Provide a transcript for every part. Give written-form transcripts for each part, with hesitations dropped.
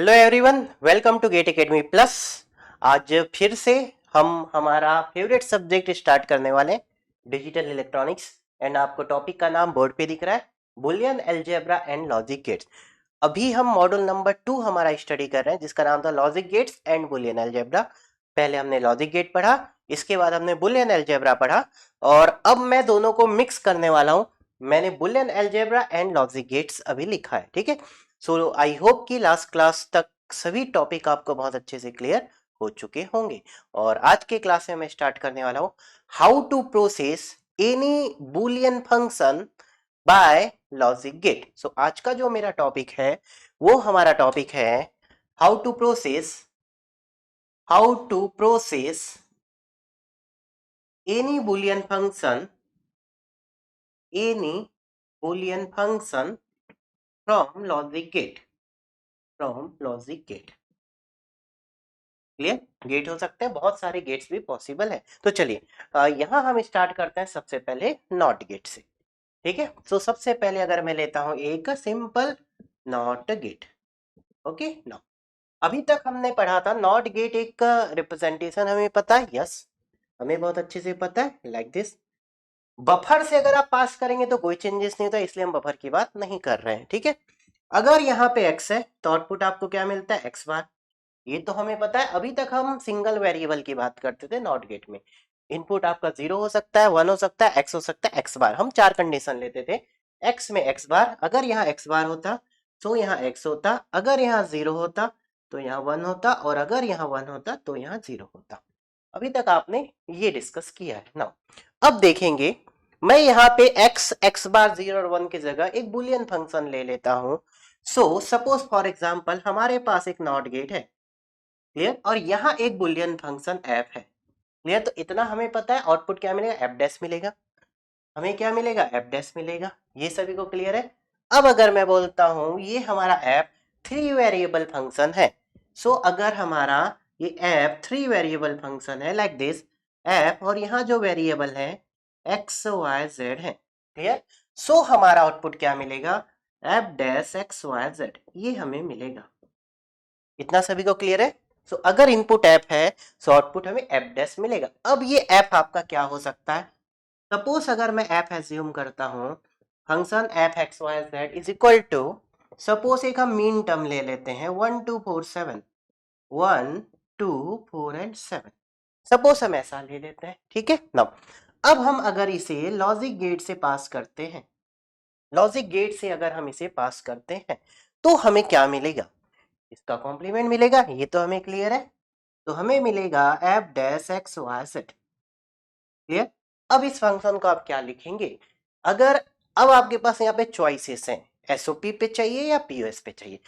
Hello everyone, welcome to GATE academy plus. आज फिर से हम हमारा फेवरेट सब्जेक्ट स्टार्ट करने वाले डिजिटल इलेक्ट्रॉनिक्स। एंड आपको टॉपिक का नाम बोर्ड पे दिख रहा है, Boolean algebra and logic gates. अभी हम मॉड्यूल नंबर 2 हमारा स्टडी कर रहे हैं जिसका नाम था logic gates and Boolean algebra. पहले हमने लॉजिक गेट पढ़ा, इसके बाद हमने बुलियन अलजेब्रा पढ़ा और अब मैं दोनों को मिक्स करने वाला हूँ। मैंने Boolean algebra and logic gates अभी लिखा है, ठीक है। सो आई होप कि लास्ट क्लास तक सभी टॉपिक आपको बहुत अच्छे से क्लियर हो चुके होंगे। और आज के क्लास में मैं स्टार्ट करने वाला हूं how to process any Boolean function by logic gate. So आज का जो मेरा टॉपिक है वो हमारा टॉपिक है how to process any Boolean function from logic gate. Clear? Gate हो सकते हैं, बहुत सारे गेट्स भी पॉसिबल है। तो चलिए यहाँ हम स्टार्ट करते हैं सबसे पहले नॉट गेट से, ठीक है। सो सबसे पहले अगर मैं लेता हूं एक simple not gate, okay. Now अभी तक हमने पढ़ा था नॉट गेट एक रिप्रेजेंटेशन हमें पता है, यस हमें बहुत अच्छे से पता है, लाइक दिस। बफर से अगर आप पास करेंगे तो कोई चेंजेस नहीं होता, इसलिए हम बफर की बात नहीं कर रहे हैं, ठीक है। अगर यहाँ पे x है तो आउटपुट आपको क्या मिलता है, x बार। ये तो हमें पता है। अभी तक हम सिंगल वेरिएबल की बात करते थे नॉट गेट में। इनपुट आपका 0 हो सकता है, 1 हो सकता है, x हो सकता है, x बार। हम 4 कंडीशन लेते थे। x में x बार, अगर यहाँ x बार होता तो यहाँ x होता, अगर यहाँ 0 होता तो यहाँ 1 होता, और अगर यहाँ 1 होता तो यहाँ 0 होता। अभी तक आपने ये डिस्कस किया है ना। अब देखेंगे, मैं यहाँ पे x बार 0 और 1 की जगह एक बुलियन फंक्शन ले लेता हूं। सो सपोज फॉर एग्जाम्पल हमारे पास एक नॉट गेट है, क्लियर, और यहाँ एक बुलियन फंक्शन f है, क्लियर। तो इतना हमें पता है, आउटपुट क्या मिलेगा, f डैश मिलेगा। हमें क्या मिलेगा, f डैश मिलेगा। ये सभी को क्लियर है। अब अगर मैं बोलता हूं ये हमारा f 3 वेरिएबल फंक्शन है। सो अगर हमारा ये f 3 वेरिएबल फंक्शन है लाइक दिस f, और यहाँ जो वेरिएबल है x y z है, क्लियर। सो हमारा आउटपुट क्या मिलेगा, f dash x y z, ये हमें मिलेगा। इतना सभी को क्लियर है। सो अगर इनपुट f है सो आउटपुट हमें f डैश मिलेगा। अब ये f आपका क्या हो सकता है, सपोज अगर मैं f एज्यूम करता हूं, function f x y z is equal to, suppose एक हम मीन टर्म ले लेते हैं 1 2 4 7, 1 2 4 एंड 7। सपोज हम ऐसा ले लेते हैं, ठीक है ना। अब हम अगर इसे लॉजिक गेट से पास करते हैं, लॉजिक गेट से अगर हम इसे पास करते हैं तो हमें क्या मिलेगा, इसका कॉम्प्लीमेंट मिलेगा। ये तो हमें क्लियर है। तो हमें मिलेगा f dash x Y z, clear. अब इस फंक्शन को आप क्या लिखेंगे, अगर अब आपके पास यहाँ पे चॉइसेस हैं, एसओपी पे चाहिए या पीओएस पे चाहिए।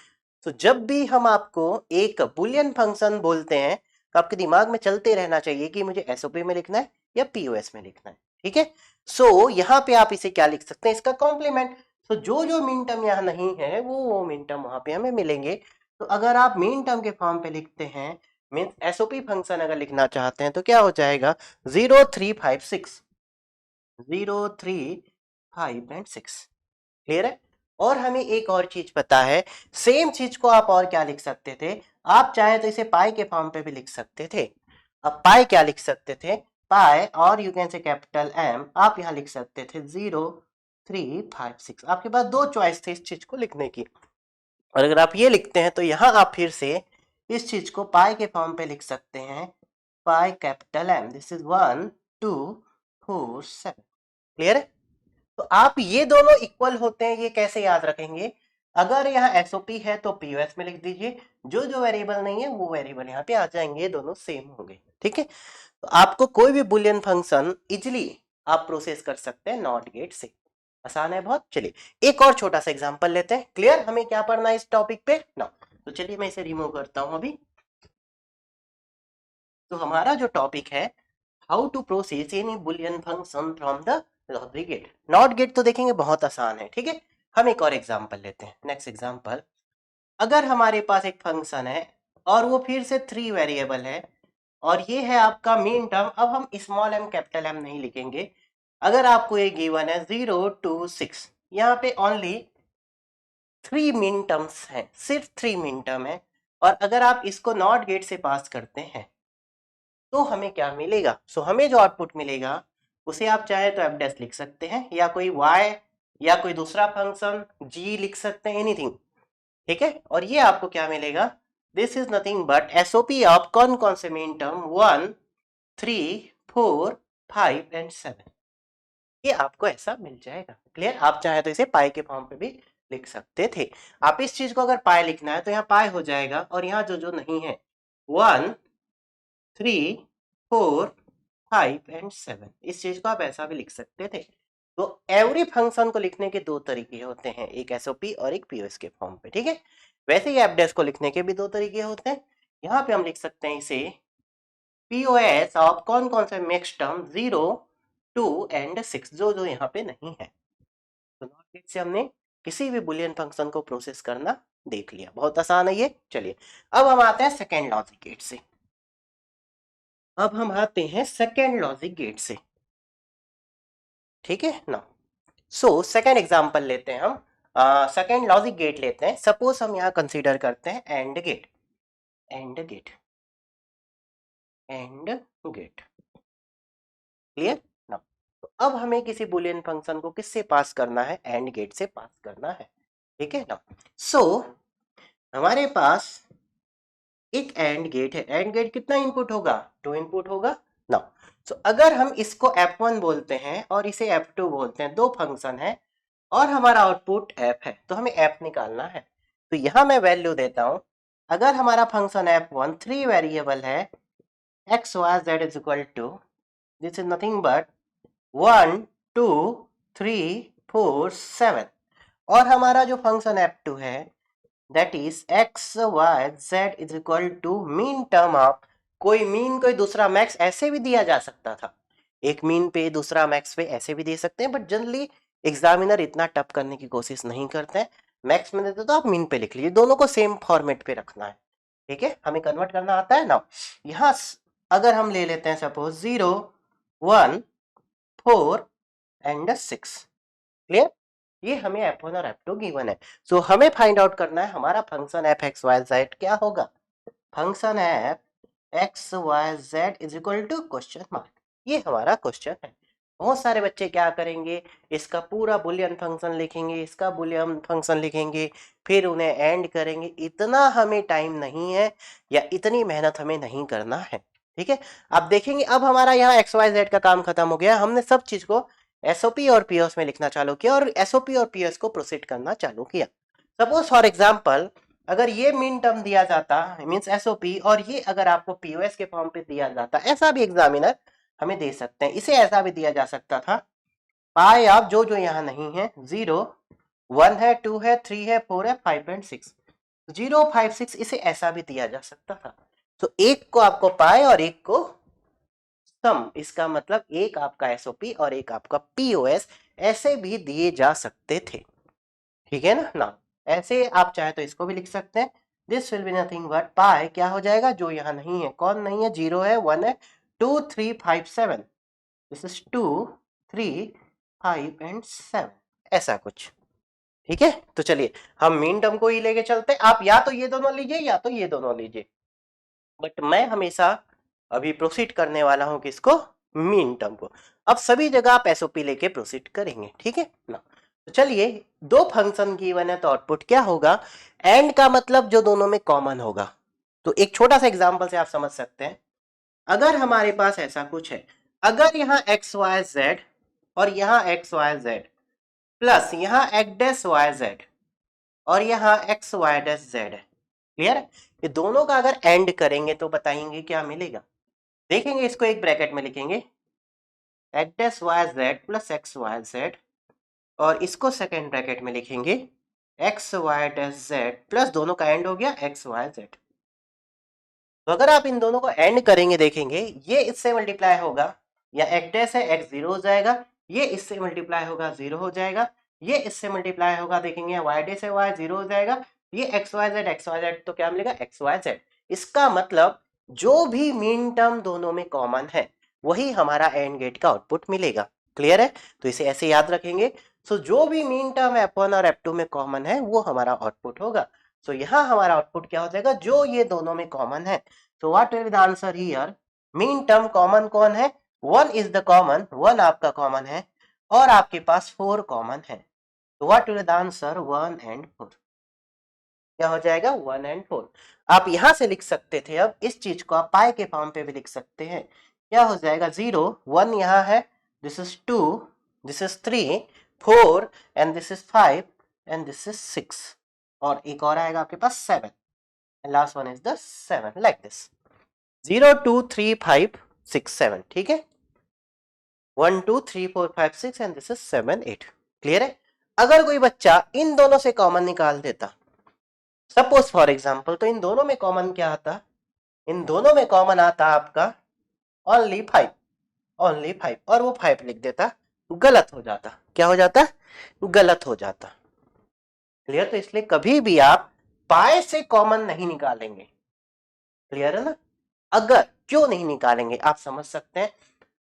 तो जब भी हम आपको एक बुलियन फंक्शन बोलते हैं तो आपके दिमाग में चलते रहना चाहिए कि मुझे एसओपी में लिखना है या पीओएस में लिखना है, ठीक है। सो यहाँ पे आप इसे क्या लिख सकते हैं, इसका कॉम्प्लीमेंट। तो जो जो मिन टर्म यहाँ नहीं है वो मिन टर्म वहां पे हमें मिलेंगे। तो अगर आप मिन टर्म के फॉर्म पे लिखते हैं, मीन्स एसओपी फंक्शन अगर लिखना चाहते हैं तो क्या हो जाएगा, 0 3 5 6, 0 3 5 एंड 6, क्लियर है। और हमें एक और चीज पता है, सेम चीज को आप और क्या लिख सकते थे, आप चाहे तो इसे पाई के फॉर्म पे भी लिख सकते थे। अब पाई क्या लिख सकते थे, पाई और you can say capital M, आप यहाँ लिख सकते थे 0 3 5 6। आपके पास दो चॉइस थे इस चीज को लिखने की। और अगर आप ये लिखते हैं तो यहाँ आप फिर से इस चीज को पाई के फॉर्म पे लिख सकते हैं, pi capital M, this is 1 2 4 7, clear है। तो आप ये दोनों इक्वल होते हैं, ये कैसे याद रखेंगे, अगर यहाँ एसओपी है तो पीओएस में लिख दीजिए, जो जो वेरिएबल नहीं है वो वेरिएबल यहाँ पे आ जाएंगे, ये दोनों सेम होंगे, ठीक है। तो आपको कोई भी बुलियन फंक्शन इजिली आप प्रोसेस कर सकते हैं नॉट गेट से, आसान है बहुत। चलिए एक और छोटा सा एग्जांपल लेते हैं, क्लियर हमें क्या पढ़ना है इस टॉपिक पे ना। तो चलिए मैं इसे रिमूव करता हूं अभी। तो हमारा जो टॉपिक है how to process any Boolean function from the logic gate. NOT gate तो देखेंगे बहुत आसान है, ठीक है। हम एक और एग्जांपल लेते हैं, नेक्स्ट एग्जांपल। अगर हमारे पास एक फंक्शन है और वो फिर से 3 वेरिएबल है और ये है आपका मीन टर्म। अब हम स्मॉल एम कैपिटल एम नहीं लिखेंगे। अगर आपको ये गिवन है 0 2 6, यहाँ पे ओनली 3 मीन टर्म्स हैं, सिर्फ 3 मीन टर्म है। और अगर आप इसको नॉट गेट से पास करते हैं तो हमें क्या मिलेगा? सो हमें जो आउटपुट मिलेगा उसे आप चाहे तो f डैश लिख सकते हैं या कोई y या कोई दूसरा फंक्शन g लिख सकते हैं, एनीथिंग, ठीक है। और ये आपको क्या मिलेगा? This is nothing but SOP of कौन कौन से मेन टर्म 1, 3, 4, 5 एंड 7, ये आपको ऐसा मिल जाएगा। क्लियर? आप चाहे तो इसे पाई के फॉर्म पे भी लिख सकते थे। आप इस चीज को अगर पाई लिखना है तो यहाँ पाई हो जाएगा, और यहाँ जो जो नहीं है 1, 3, 4, 5 एंड 7, इस चीज को आप ऐसा भी लिख सकते थे। तो एवरी फंक्शन को लिखने के दो तरीके होते हैं, एक एसओपी और एक पीओएस के फॉर्म पे, ठीक है। वैसे ही एफ डैश को लिखने के भी दो तरीके होते हैं। यहाँ पे हम लिख सकते हैं इसे पीओएस ऑफ कौन कौन से मिक्स टर्म 0, 2 एंड 6, जो जो यहाँ पे नहीं है। तो नॉट गेट से हमने किसी भी बुलियन फंक्शन को प्रोसेस करना देख लिया, बहुत आसान है ये। चलिए अब हम आते हैं सेकेंड लॉजिक गेट से। अब हम आते हैं सेकेंड लॉजिक गेट से, ठीक है ना। सो सेकेंड एग्जांपल लेते हैं हम, सेकेंड लॉजिक गेट लेते हैं। सपोज हम यहाँ कंसीडर करते हैं AND gate, AND gate, AND gate, clear ना। तो अब हमें किसी बुलियन फंक्शन को किससे पास करना है? एंड गेट से पास करना है, ठीक है ना। सो हमारे पास एक एंड गेट है। एंड गेट कितना इनपुट होगा? 2 इनपुट होगा ना। सो अगर हम इसको f1 बोलते हैं और इसे f2 बोलते हैं, दो फंक्शन है और हमारा आउटपुट f है, तो हमें f निकालना है। तो यहां मैं वैल्यू देता हूं। अगर हमारा फंक्शन f1 3 वेरिएबल है, x y z is equal to, this is nothing but 1, 2, 3, 4, 7, और हमारा जो फंक्शन f2 है that is x y z is equal to mean term of कोई मीन कोई दूसरा मैक्स, ऐसे भी दिया जा सकता था, एक मीन पे दूसरा मैक्स पे ऐसे भी दे सकते हैं, बट जनरली एग्जामिनर इतना टफ करने की कोशिश नहीं करते हैं। मैक्स में देते तो आप मीन पे लिख लीजिए, दोनों को सेम फॉर्मेट पे रखना है, ठीक है। हमें कन्वर्ट करना आता है ना। यहाँ अगर हम ले लेते हैं सपोज 0, 1, 4 एंड 6, क्लियर। ये हमें f1 और f2 गिवन है। सो हमें फाइंड आउट करना है हमारा function f x y z क्या होगा। Function f x y z is equal to question mark, ये हमारा क्वेश्चन है। बहुत सारे बच्चे क्या करेंगे, इसका पूरा बुलियन फंक्शन लिखेंगे, इसका बुलियन फंक्शन लिखेंगे, फिर उन्हें एंड करेंगे। इतना हमें टाइम नहीं है या इतनी मेहनत हमें नहीं करना है, ठीक है। आप देखेंगे अब हमारा यहाँ एक्स वाई जेड का काम खत्म हो गया, हमने सब चीज को एसओपी और पीओएस में लिखना चालू किया और एसओपी और पीओएस को प्रोसीड करना चालू किया। सपोज फॉर एग्जांपल अगर ये मीन टर्म दिया जाता मींस एसओपी, और ये अगर आपको पीओएस के फॉर्म पे दिया जाता, ऐसा भी एग्जामिनर हमें दे सकते हैं। इसे ऐसा भी दिया जा सकता था, पाई आप जो जो यहाँ नहीं है, 0, 1 है, 2 है, 3 है, 4 है, 5 एंड 6, 0, 5, 6, इसे ऐसा भी दिया जा सकता था। तो एक को आपको पाई और एक को सम, इसका मतलब एक आपका एसओपी और एक आपका पीओएस, ऐसे भी दिए जा सकते थे, ठीक है ना। ऐसे आप चाहे तो इसको भी लिख सकते हैं। This will be nothing but पाई क्या हो जाएगा, जो यहाँ नहीं है, कौन नहीं है, 0 है, 1 है, 2, 3, 5, 7, दिस इज 2, 3, 5 एंड 7, ऐसा कुछ, ठीक है। तो चलिए हम मीन टर्म को ही लेके चलते हैं। आप या तो ये दोनों लीजिए या तो ये दोनों लीजिए, बट मैं हमेशा अभी प्रोसीड करने वाला हूं किसको, मीन टर्म को। अब सभी जगह आप एसओपी लेके प्रोसीड करेंगे, ठीक है ना। तो चलिए दो फंक्शन गिवन है तो आउटपुट क्या होगा, एंड का मतलब जो दोनों में कॉमन होगा। तो एक छोटा सा एग्जांपल से आप समझ सकते हैं। अगर हमारे पास ऐसा कुछ है, अगर यहाँ एक्स वाई जेड और यहाँ एक्स वाई जेड प्लस यहाँ एक्स डैश वाई जेड और यहाँ एक्स वाई डैश जेड है, क्लियर है। ये दोनों का अगर एंड करेंगे तो बताएंगे क्या मिलेगा। देखेंगे इसको एक ब्रैकेट में लिखेंगे x dash y z plus x Y z, और इसको सेकेंड ब्रैकेट में लिखेंगे x y dash z plus दोनों का एंड हो गया एक्स वाई जेड। तो अगर आप इन दोनों को एंड करेंगे देखेंगे ये इससे मल्टीप्लाई होगा, या एक्स डैश है एक्स 0 हो जाएगा, ये इससे मल्टीप्लाई होगा 0 हो जाएगा, ये इससे मल्टीप्लाई होगा देखेंगे वाई डैश है वाई 0 हो जाएगा, ये एक्स वाई जेड तो क्या मिलेगा एक्स वाई जेड। इसका मतलब जो भी मीन टर्म दोनों में कॉमन है वही हमारा एंड गेट का आउटपुट मिलेगा, क्लियर है। तो इसे ऐसे याद रखेंगे। सो जो भी मीन टर्म f1 और f2 में कॉमन है वो हमारा आउटपुट होगा। सो यहाँ हमारा आउटपुट क्या हो जाएगा, जो ये दोनों में कॉमन है। सो what will be the answer here, mean term common कौन है, 1 इज द कॉमन, 1 आपका कॉमन है और आपके पास 4 कॉमन है। तो what will be the answer, 1 and 4। क्या हो जाएगा, 1 एंड 4। आप यहां से लिख सकते थे, अब इस चीज को आप पाई के फॉर्म पे भी लिख सकते हैं। क्या हो जाएगा, 0 1 यहाँ है, this is 2, this is 3, 4 and this is 5 and this is 6 और एक और आएगा आपके पास 7 and last one is the 7 like this 0 2 3 5 6 7। ठीक है, 1 2 3 4 5 6 एंड दिस इज 7 8। क्लियर है। अगर कोई बच्चा इन दोनों से कॉमन निकाल देता, सपोज फॉर एग्जाम्पल, तो इन दोनों में कॉमन क्या आता, इन दोनों में कॉमन आता आपका ओनली 5, ओनली 5 और वो 5 लिख देता, गलत हो जाता। क्या हो जाता, गलत हो जाता। क्लियर। तो इसलिए कभी भी आप पाए से कॉमन नहीं निकालेंगे। क्लियर है ना। अगर क्यों नहीं निकालेंगे आप समझ सकते हैं।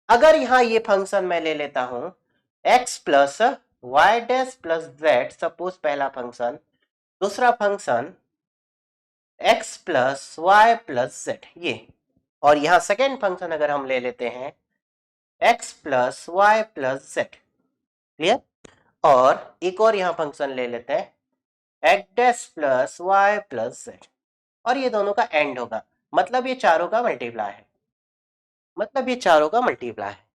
अगर यहां ये फंक्शन मैं ले लेता हूं x plus y dash plus z, suppose पहला फंक्शन, दूसरा function x plus y plus z ये, और यहां सेकेंड फंक्शन अगर हम ले लेते हैं x plus y plus z. Clear. और एक और यहां फंक्शन ले लेते हैं x dash plus y plus z, और ये दोनों का एंड होगा, मतलब ये चारों का मल्टीप्लाई है, मतलब ये चारों का मल्टीप्लाई है।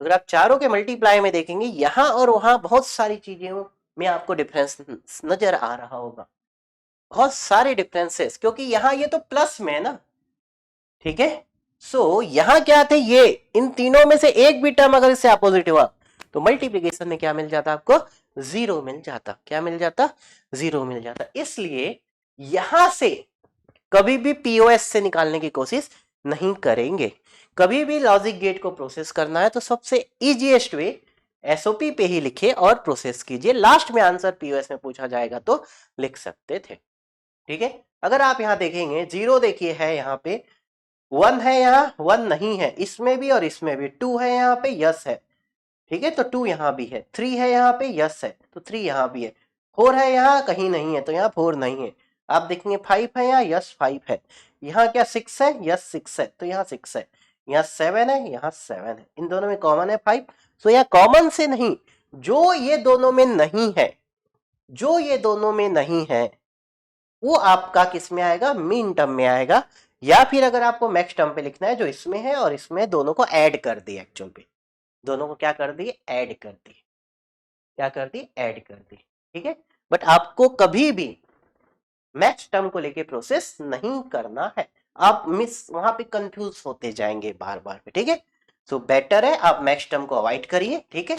अगर आप चारों के मल्टीप्लाई में देखेंगे यहां और वहां बहुत सारी चीजें में आपको डिफरेंस नजर आ रहा होगा, बहुत सारे डिफरेंसेस, क्योंकि यहां ये तो प्लस में है ना। ठीक है। सो यहां क्या थे, ये इन तीनों में से एक भी टर्म अगर इससे अपोजिट हुआ तो मल्टीप्लीकेशन में क्या मिल जाता आपको, 0 मिल जाता। क्या मिल जाता, 0 मिल जाता। इसलिए यहां से कभी भी पीओएस से निकालने की कोशिश नहीं करेंगे। कभी भी लॉजिक गेट को प्रोसेस करना है तो सबसे इजीएस्ट वे एसओपी पे ही लिखे और प्रोसेस कीजिए। लास्ट में आंसर पीओएस में पूछा जाएगा तो लिख सकते थे। ठीक है। अगर आप यहां देखेंगे 0 देखिए है यहाँ पे, 1 है, यहाँ 1 नहीं है, इसमें भी और इसमें भी, 2 है यहाँ पे, यस है। ठीक है, तो 2 यहाँ भी है, 3 है यहाँ पे, यस है, तो 3 यहाँ भी है, 4 है यहाँ कहीं नहीं है तो यहाँ 4 नहीं है। आप देखेंगे 5 है यहाँ, यस 5 है, यहाँ क्या 6 है, यस 6 है, तो यहाँ 6 है, यहाँ 7 है, यहाँ 7 है, इन दोनों में कॉमन है 5। तो यहाँ कॉमन से नहीं, जो ये दोनों में नहीं है, जो ये दोनों में नहीं है वो आपका किस में आएगा, मीन टर्म में आएगा। या फिर अगर आपको मैक्स टर्म पे लिखना है, जो इसमें है और इसमें दोनों को ऐड कर दिए, एक्चुअल पे दोनों को क्या कर दिए, ऐड कर दिए। क्या कर दी, ऐड कर दी। ठीक है। बट आपको कभी भी मैक्स टर्म को लेके प्रोसेस नहीं करना है, आप मिस वहां पे कंफ्यूज होते जाएंगे बार बार पे। ठीक है। सो बेटर है आप मैक्स टर्म को अवॉइड करिए। ठीक है।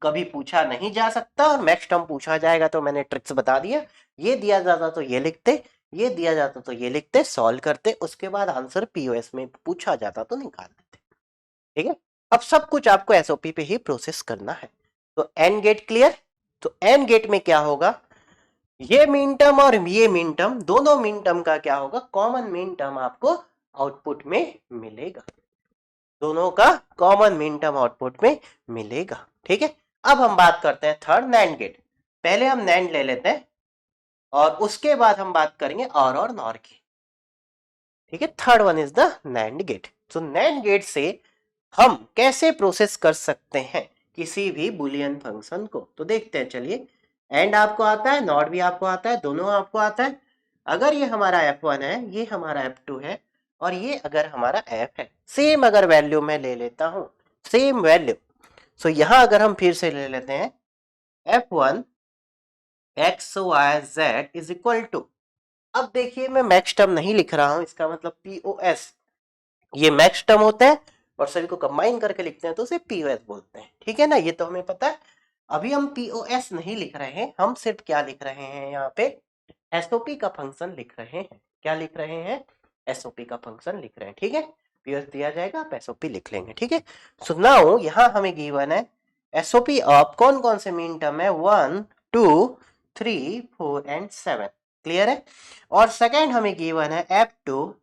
कभी पूछा नहीं जा सकता और मैक्स टर्म पूछा जाएगा तो मैंने ट्रिक्स बता दिया, ये दिया जाता तो ये लिखते, ये दिया जाता तो ये लिखते, सॉल्व करते, उसके बाद आंसर पीओएस में पूछा जाता तो निकाल देते। ठीक है। अब सब कुछ आपको एसओपी पे ही प्रोसेस करना है। तो एंड गेट क्लियर। तो एंड गेट में क्या होगा, ये मीन टर्म और ये मीन टर्म, दोनों मीन टर्म का क्या होगा, कॉमन मीन टर्म आपको आउटपुट में मिलेगा, दोनों का कॉमन मीन टर्म आउटपुट में मिलेगा। ठीक है। अब हम बात करते हैं थर्ड, नैंड गेट। पहले हम नैंड ले लेते हैं और उसके बाद हम बात करेंगे और नॉर की। ठीक है। Third one is the NAND gate. तो नैंड गेट से हम कैसे प्रोसेस कर सकते हैं किसी भी बुलियन फंक्शन को, तो देखते हैं। चलिए, एंड आपको आता है, नॉट भी आपको आता है, दोनों आपको आता है। अगर ये हमारा F1 है, ये हमारा F2 है और ये अगर हमारा F है, सेम अगर वैल्यू मैं ले लेता हूं, सेम वैल्यू, सो यहां अगर हम फिर से ले लेते हैं F1 x Y z is equal to, अब देखिए मैं मैक्स टर्म नहीं लिख रहा हूं, इसका मतलब पीओएस, ये मैक्स टर्म होता है और सभी को कंबाइन करके लिखते हैं तो उसे पीओएस बोलते हैं। ठीक है ना, ये तो हमें पता है। अभी हम पीओएस नहीं लिख रहे हैं, हम सिर्फ क्या लिख रहे हैं, यहाँ पे एसओपी का फंक्शन लिख रहे हैं। क्या लिख रहे हैं, एसओपी का फंक्शन लिख रहे हैं। ठीक है। पीओएस दिया जाएगा, आप एसओपी लिख लेंगे। ठीक है। सो नाउ यहाँ हमें गिवन है एसओपी ऑफ कौन कौन से मीन टर्म है, 1 2 3 4 एंड 7। क्लियर है। और सेकेंड हमें गिवन है F2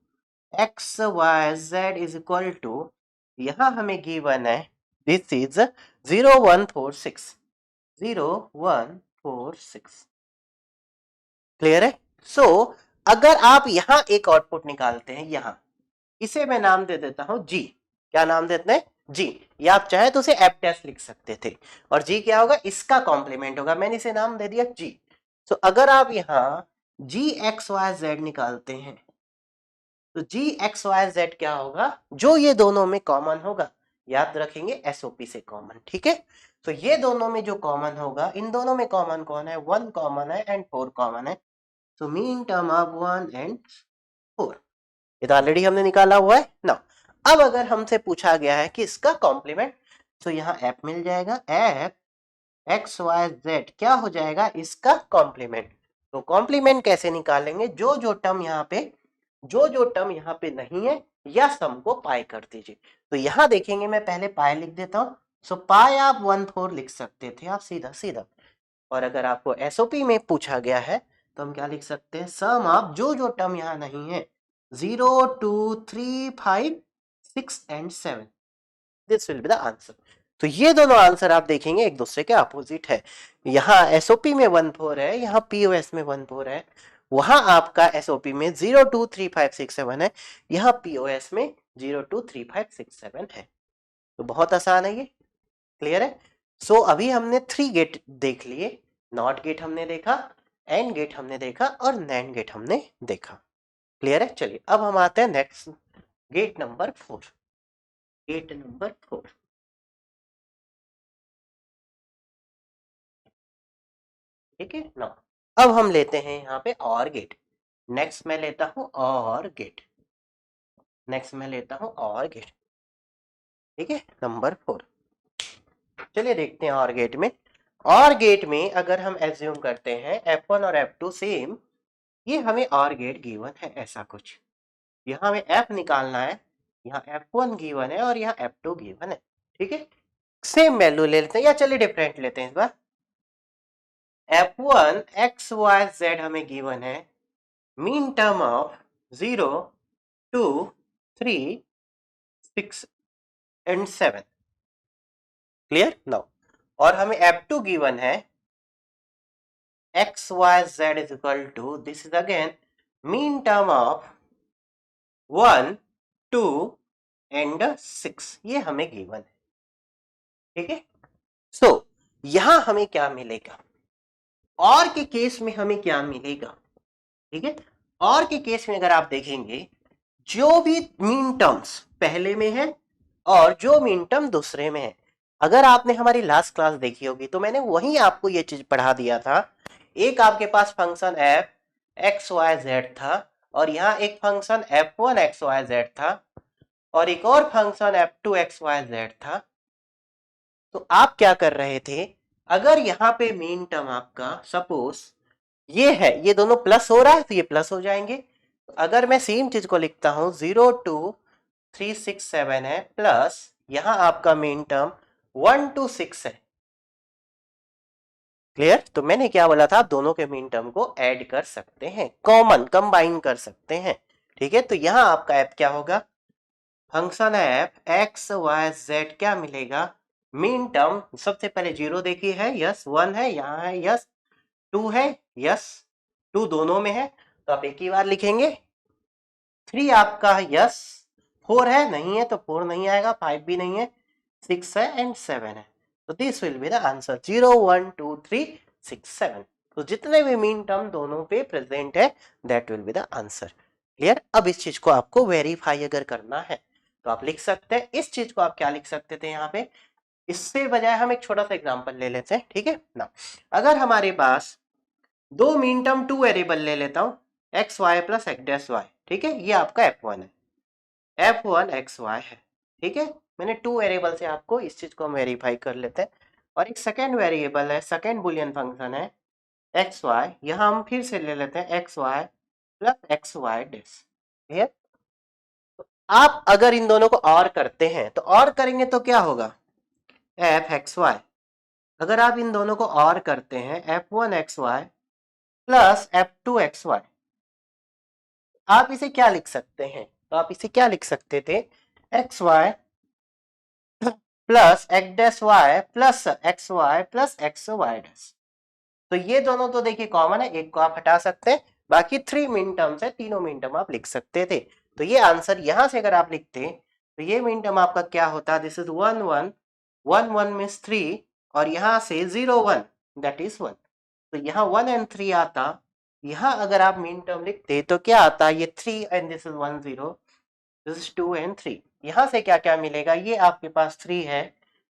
x Y z is equal to, यहां हमें गिवन है दिस इज 0146, 0146। क्लियर है? सो अगर आप यहां एक आउटपुट निकालते हैं, यहां इसे मैं नाम दे देता हूं जी। क्या नाम देते हैं? जी। या आप चाहे तो उसे एफ टेस्ट लिख सकते थे, और जी क्या होगा? इसका कॉम्प्लीमेंट होगा। मैंने इसे नाम दे दिया जी। तो अगर आप यहां जी एक्स वाई जेड निकालते हैं तो जी एक्स वाई जेड क्या होगा? जो ये दोनों में कॉमन होगा, याद रखेंगे एसओपी से कॉमन, ठीक है? तो ये दोनों में जो कॉमन होगा, इन दोनों में कॉमन कौन है? 1 कॉमन है एंड 4 कॉमन है। तो मीन टर्म ऑफ 1 एंड 4, ये तो ऑलरेडी हमने निकाला हुआ है ना। अब अगर हमसे पूछा गया है कि इसका कॉम्प्लीमेंट, तो यहाँ एफ मिल जाएगा। एफ एक्स वाई जेड क्या हो जाएगा? इसका कॉम्प्लीमेंट। तो कॉम्प्लीमेंट कैसे निकालेंगे? जो जो टर्म यहाँ पे नहीं है, या सम को पाई कर दीजिए। तो यहाँ देखेंगे, मैं पहले पाई लिख देता हूँ। सो पाई आप 1/4 लिख सकते थे आप सीधा सीधा। और अगर आपको एसओपी में पूछा गया है तो हम क्या लिख सकते हैं? सम ऑफ जो टर्म यहाँ नहीं है, 0 2 3 5 6 and 7, this will be the answer. तो ये दोनों आंसर आप देखेंगे एक दूसरे के अपोजिट है। यहाँ एसओपी में 1/4 है, यहाँ पीओएस में 1/4 है। वहां आपका एसओपी में 0 2 3 5 6 7 है, यहाँ पीओएस में 0 2 3 5 6 7 है। तो बहुत आसान है ये। क्लियर है? सो अभी हमने 3 गेट देख लिए। नॉट गेट हमने देखा, एंड गेट हमने देखा, और नैंड गेट हमने देखा। क्लियर है? चलिए अब हम आते हैं next gate number 4। Gate number 4, ठीक है ना। अब हम लेते हैं यहाँ पे और गेट। नेक्स्ट मैं लेता हूं और गेट। नेक्स्ट मैं लेता हूं और गेट, ठीक है, नंबर 4। चलिए देखते हैं और गेट में। और गेट में अगर हम एज्यूम करते हैं F1 और F2 सेम, ये हमें और गेट गिवन है ऐसा कुछ। यहाँ हमें F निकालना है, यहाँ F1 गिवन है और यहाँ F2 गिवन है, ठीक है। सेम वैल्यू ले लेते हैं, या चलिए डिफरेंट लेते हैं इस बार। F1 एक्स वाई जेड हमें गिवन है, min term of 0 2 3 6 and 7। Clear now? और हमें F2 गिवन है, x Y z is equal to, this is again min term of 1 2 and 6, ये हमें गिवन है, ठीक है। सो यहां हमें क्या मिलेगा? और के केस में हमें क्या मिलेगा? ठीक है, और के केस में अगर आप देखेंगे, जो भी मीन टर्म्स पहले में है और जो मीन टर्म दूसरे में है, अगर आपने हमारी लास्ट क्लास देखी होगी तो मैंने वहीं आपको ये चीज पढ़ा दिया था। एक आपके पास function F x Y Z था, और यहाँ एक function F1 x Y Z था, और एक और function F2 x Y Z था। तो आप क्या कर रहे थे? अगर यहाँ पे मीन टर्म आपका सपोज ये है, ये दोनों प्लस हो रहा है तो ये प्लस हो जाएंगे। तो अगर मैं सेम चीज को लिखता हूं, 0 2 3 6 7 है, प्लस यहां आपका मीन टर्म 1 2 6 है। क्लियर? तो मैंने क्या बोला था? आप दोनों के मीन टर्म को ऐड कर सकते हैं, कॉमन कंबाइन कर सकते हैं, ठीक है। तो यहां आपका एफ क्या होगा? Function F x Y z क्या मिलेगा? मीन टर्म सबसे पहले 0 देखिए है, यस 1 है, यहाँ है यस 2 है, यस 2 दोनों में है तो आप एक ही बार लिखेंगे। 3 आपका यस, 4 है, नहीं है तो 4 नहीं आएगा, 5 भी नहीं है, 6 है एंड 7 है। तो this will be the answer, 0 1 2 3 6 7। तो जितने भी मीन टर्म दोनों पे प्रेजेंट है, that will be the answer. Clear? अब इस चीज को आपको वेरीफाई अगर करना है तो आप लिख सकते हैं, इस चीज को आप क्या लिख सकते थे यहाँ पे? इससे बजाय हम एक छोटा सा एग्जांपल ले लेते हैं, ठीक है ना। अगर हमारे पास दो मीन टर्म, 2 वेरिएबल ले लेता हूं, x y plus x dash y, ठीक है, ये आपका F1 है, F1 एक्स वाई है, ठीक है। मैंने 2 वेरिएबल से आपको इस चीज को हम वेरीफाई कर लेते हैं। और एक सेकेंड वेरिएबल है, सेकेंड बुलियन फंक्शन है एक्स वाई, यहां हम फिर से ले लेते हैं x y plus x y dash. ठीक है, आप अगर इन दोनों को और करते हैं तो और करेंगे तो क्या होगा? F x y. अगर आप इन दोनों को और करते हैं, F1 x y plus F2 x y, आप इसे क्या लिख सकते हैं? तो आप इसे क्या लिख सकते थे? X y plus x dash y plus x y plus x y dash. तो ये दोनों तो देखिए कॉमन है, एक को आप हटा सकते हैं, बाकी 3 मीन टर्म्स है, तीनों मीन टर्म आप लिख सकते थे। तो ये आंसर यहां से अगर आप लिखते तो ये मीन टर्म आपका क्या होता, दिस इज 1 1 1 1 मीन्स 3 और यहां से 0 1 दैट इज 1, तो यहाँ 1 एंड 3 आता, यहाँ अगर आप मीन टर्म लिखते तो क्या आता, ये 3 and this is 1 0, this is 2 and 3, यहाँ से क्या क्या मिलेगा, ये आपके पास 3 है,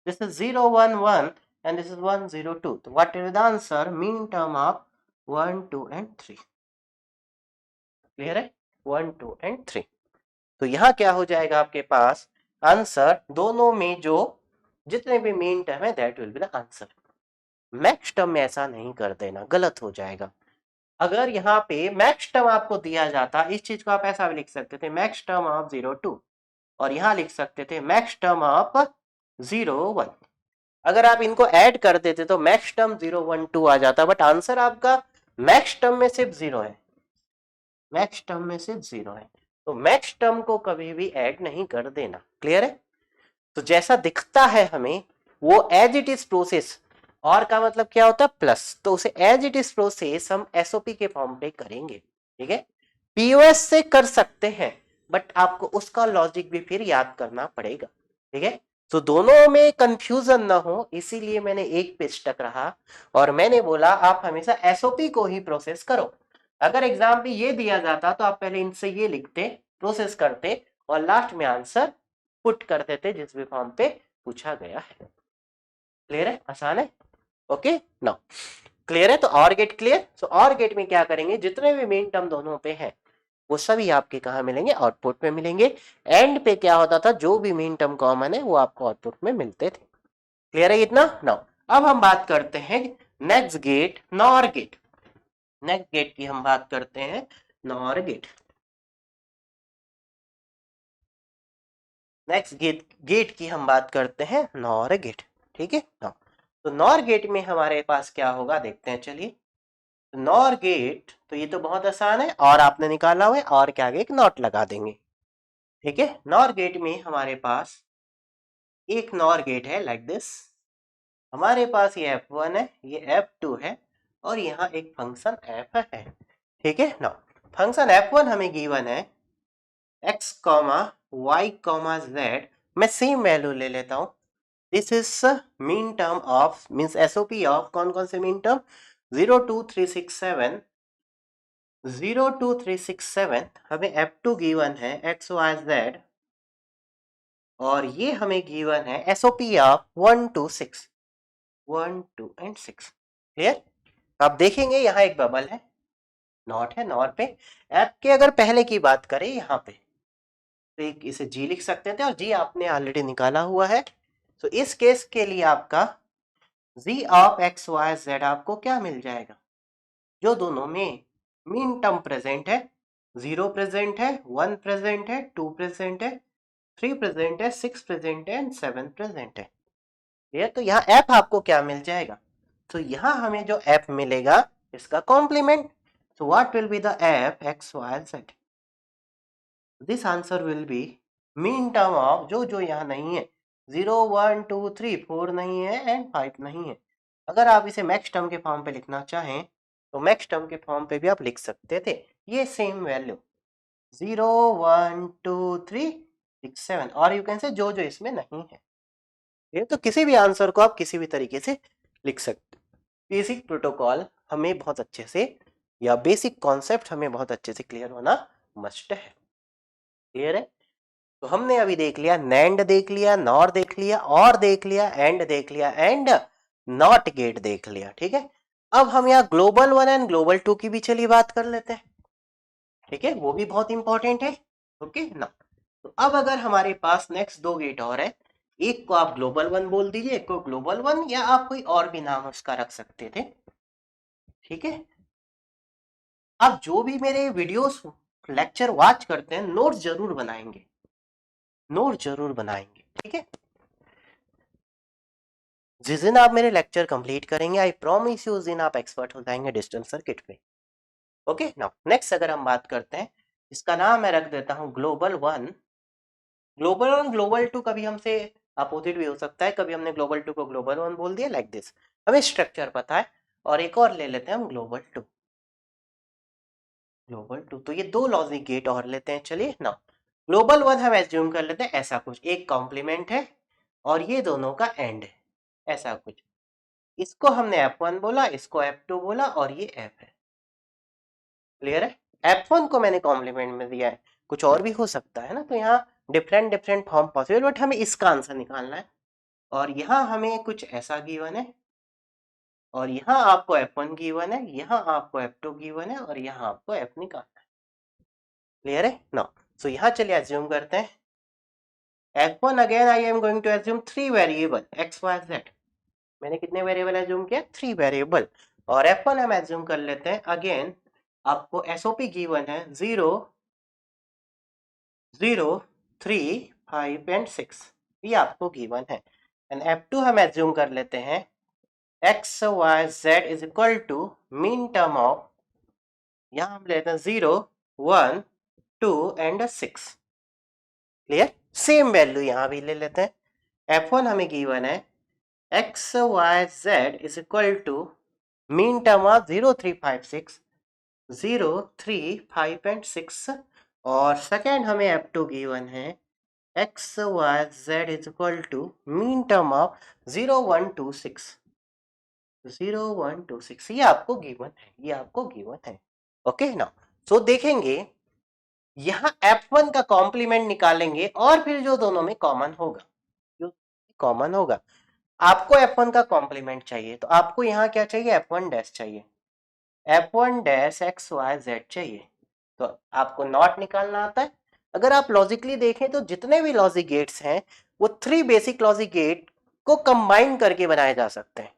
this is 0 1 1 and this is 1 0 2, so what is the answer, mean term of 1 2 and 3, clear है, 1 2 and 3। तो यहाँ क्या हो जाएगा आपके पास आंसर, दोनों में जो जितने भी मीन टर्म है that will be the answer. Max term में ऐसा नहीं कर देना, गलत हो जाएगा। अगर यहाँ पे मैक्स टर्म आपको दिया जाता, इस चीज को आप ऐसा भी लिख सकते थे, मैक्स टर्म ऑफ 0 2, और यहाँ लिख सकते थे मैक्स टर्म ऑफ 0 1। अगर आप इनको ऐड कर देते तो मैक्स टर्म 0 1 2 आ जाता, बट आंसर आपका मैक्स टर्म में सिर्फ 0 है, मैक्स टर्म में सिर्फ 0 है, तो मैक्स टर्म को कभी भी ऐड नहीं कर देना, क्लियर है। तो जैसा दिखता है हमें वो एज इट इज प्रोसेस, और का मतलब क्या होता है प्लस, तो उसे एज इट इज प्रोसेस हम एसओपी के फॉर्म पे करेंगे, ठीक है। पीओएस से कर सकते हैं बट आपको उसका लॉजिक भी फिर याद करना पड़ेगा, ठीक है। तो दोनों में कंफ्यूजन ना हो इसीलिए मैंने एक पे स्टक रहा और मैंने बोला आप हमेशा एसओपी को ही प्रोसेस करो। अगर एग्जाम में ये दिया जाता तो आप पहले इनसे ये लिखते, प्रोसेस करते और लास्ट में आंसर पुट कर देते जिस भी फॉर्म पे पूछा गया है। क्लियर है, आसान है, ओके नाउ क्लियर है। तो और गेट क्लियर, सो और गेट में क्या करेंगे, जितने भी मेन टर्म दोनों पे हैं वो सभी आपके कहाँ मिलेंगे, आउटपुट में मिलेंगे। एंड पे क्या होता था, जो भी मेन टर्म कॉमन है वो आपको आउटपुट में मिलते थे। क्लियर है इतना, नाउ अब हम बात करते हैं next gate, NOR gate. Next gate की हम बात करते हैं नॉर गेट। नेक्स्ट गेट की हम बात करते हैं नॉर गेट, ठीक है नाउ। तो नॉर गेट में हमारे पास क्या होगा देखते हैं, चलिए। नॉर गेट तो ये तो बहुत आसान है, और आपने निकाला हुआ है, और के आगे एक नॉट लगा देंगे, ठीक है। नॉर गेट में हमारे पास एक नॉर गेट है लाइक दिस, हमारे पास ये F1 है, ये F2 है और यहाँ एक फंक्शन f है, ठीक है ना। फंक्शन F1 हमें गिवन है x, y, z, मैं सेम वैल्यू ले लेता हूँ। This is mean term of means SOP of कौन कौन से मीन टर्म, 0 2 3 6 7, 0 2 3 6 7 हमें F2 गिवन है x y z, और ये हमें गिवन है एसओपी ऑफ 1 2 6, 1 2 एंड 6, क्लियर। आप देखेंगे यहाँ एक बबल है, नॉट है, नॉट पे ऐप के अगर पहले की बात करें यहाँ पे तो एक इसे जी लिख सकते थे और जी आपने ऑलरेडी निकाला हुआ है। तो इस केस के लिए आपका z of x Y z आपको क्या मिल जाएगा, जो दोनों में मीन टर्म प्रेजेंट है, 0 प्रेजेंट है, 1 प्रेजेंट है, 2 प्रेजेंट है, 3 प्रेजेंट है, 6 प्रेजेंट है एंड 7 प्रेजेंट है, ये तो यहाँ एप आपको क्या मिल जाएगा। तो यहाँ हमें जो एप मिलेगा इसका complement, so what will be the f x y z, this answer will be mean term of जो जो यहाँ नहीं है, 0 1 2 3 4 नहीं है एंड 5 नहीं है। अगर आप इसे मैक्स टर्म के फॉर्म पे लिखना चाहें तो मैक्स टर्म के फॉर्म पे भी आप लिख सकते थे, ये सेम वैल्यू 0 1 2 3 6 7, और यू कैन से जो जो इसमें नहीं है, ये तो किसी भी आंसर को आप किसी भी तरीके से लिख सकते। बेसिक प्रोटोकॉल हमें बहुत अच्छे से, या बेसिक कॉन्सेप्ट हमें बहुत अच्छे से क्लियर होना मस्ट है, क्लियर है। तो हमने अभी देख लिया नैंड देख लिया, नॉर देख लिया, और देख लिया, एंड देख लिया, एंड नॉट गेट देख लिया, ठीक है। अब हम यहाँ ग्लोबल 1 एंड ग्लोबल 2 की भी चलिए बात कर लेते हैं, ठीक है, वो भी बहुत इंपॉर्टेंट है, ओके ना। तो अब अगर हमारे पास नेक्स्ट 2 गेट और है, एक को आप ग्लोबल 1 बोल दीजिए, एक को ग्लोबल 1, या आप कोई और भी नाम उसका रख सकते थे, ठीक है। आप जो भी मेरे वीडियोस लेक्चर वॉच करते हैं नोट जरूर बनाएंगे, नोट जरूर बनाएंगे, ठीक है। जिस दिन आप मेरे लेक्चर कंप्लीट करेंगे आई प्रॉमिस यू उस दिन आप एक्सपर्ट हो जाएंगे डिजिटल सर्किट पे, ओके नाउ नेक्स्ट अगर हम बात करते हैं, इसका नाम मैं रख देता हूं ग्लोबल 1। ग्लोबल 1 ग्लोबल 2 कभी हमसे अपोजिट भी हो सकता है, कभी हमने ग्लोबल 2 को ग्लोबल 1 बोल दिया लाइक दिस, हमें स्ट्रक्चर पता है। और एक और ले लेते हैं हम ग्लोबल 2। ग्लोबल 2 तो ये 2 लॉजिक गेट और लेते हैं। चलिए ना, ग्लोबल 1 हम एज्यूम कर लेते हैं ऐसा कुछ, एक कॉम्प्लीमेंट है और ये दोनों का एंड है, ऐसा कुछ। इसको हमने F1 बोला, इसको F2 बोला और ये F है। क्लियर है? F1 को मैंने कॉम्प्लीमेंट में दिया है, कुछ और भी हो सकता है ना, तो यहाँ different different form possible, but हमें इसका आंसर निकालना है। और यहाँ हमें कुछ ऐसा गिवन है और यहाँ आपको F1 गिवन है, यहाँ आपको F2 गिवन है और यहाँ आपको F निकालना है। क्लियर है ना? सो यहाँ चलिए एज्यूम करते हैं F1 again I am going to assume 3 variable x y z। मैंने कितने वेरिएबल एज्यूम किया? 3 वेरिएबल। और F1 हम एज्यूम कर लेते हैं अगेन, आपको SOP गिवन है 0 0 3 5 एंड 6, ये आपको गिवन है। एंड F2 हम एज्यूम कर लेते हैं x y z is equal to mean term of, यहाँ हम लेते हैं 0 1 2 एंड 6। क्लियर? सेम वैल्यू यहाँ भी ले लेते हैं। F1 हमें गिवन है x y z is equal to mean term of 0 3 5 6 0 3 5 and 6। और सेकेंड हमें F2 गिवन है x y z is equal to mean term of 0 1 2 6 0 1 2 6, ये आपको गिवन है, ये आपको गिवन है। ओके ना? सो देखेंगे यहाँ F1 का कॉम्प्लीमेंट निकालेंगे और फिर जो दोनों में कॉमन होगा, जो कॉमन होगा, आपको F1 का कॉम्प्लीमेंट चाहिए तो आपको यहाँ क्या चाहिए? F1 डैश चाहिए, F1 dash x Y Z चाहिए। तो आपको नॉट निकालना आता है। अगर आप लॉजिकली देखें तो जितने भी लॉजिक गेट्स हैं वो 3 बेसिक लॉजिक गेट को कंबाइन करके बनाए जा सकते हैं,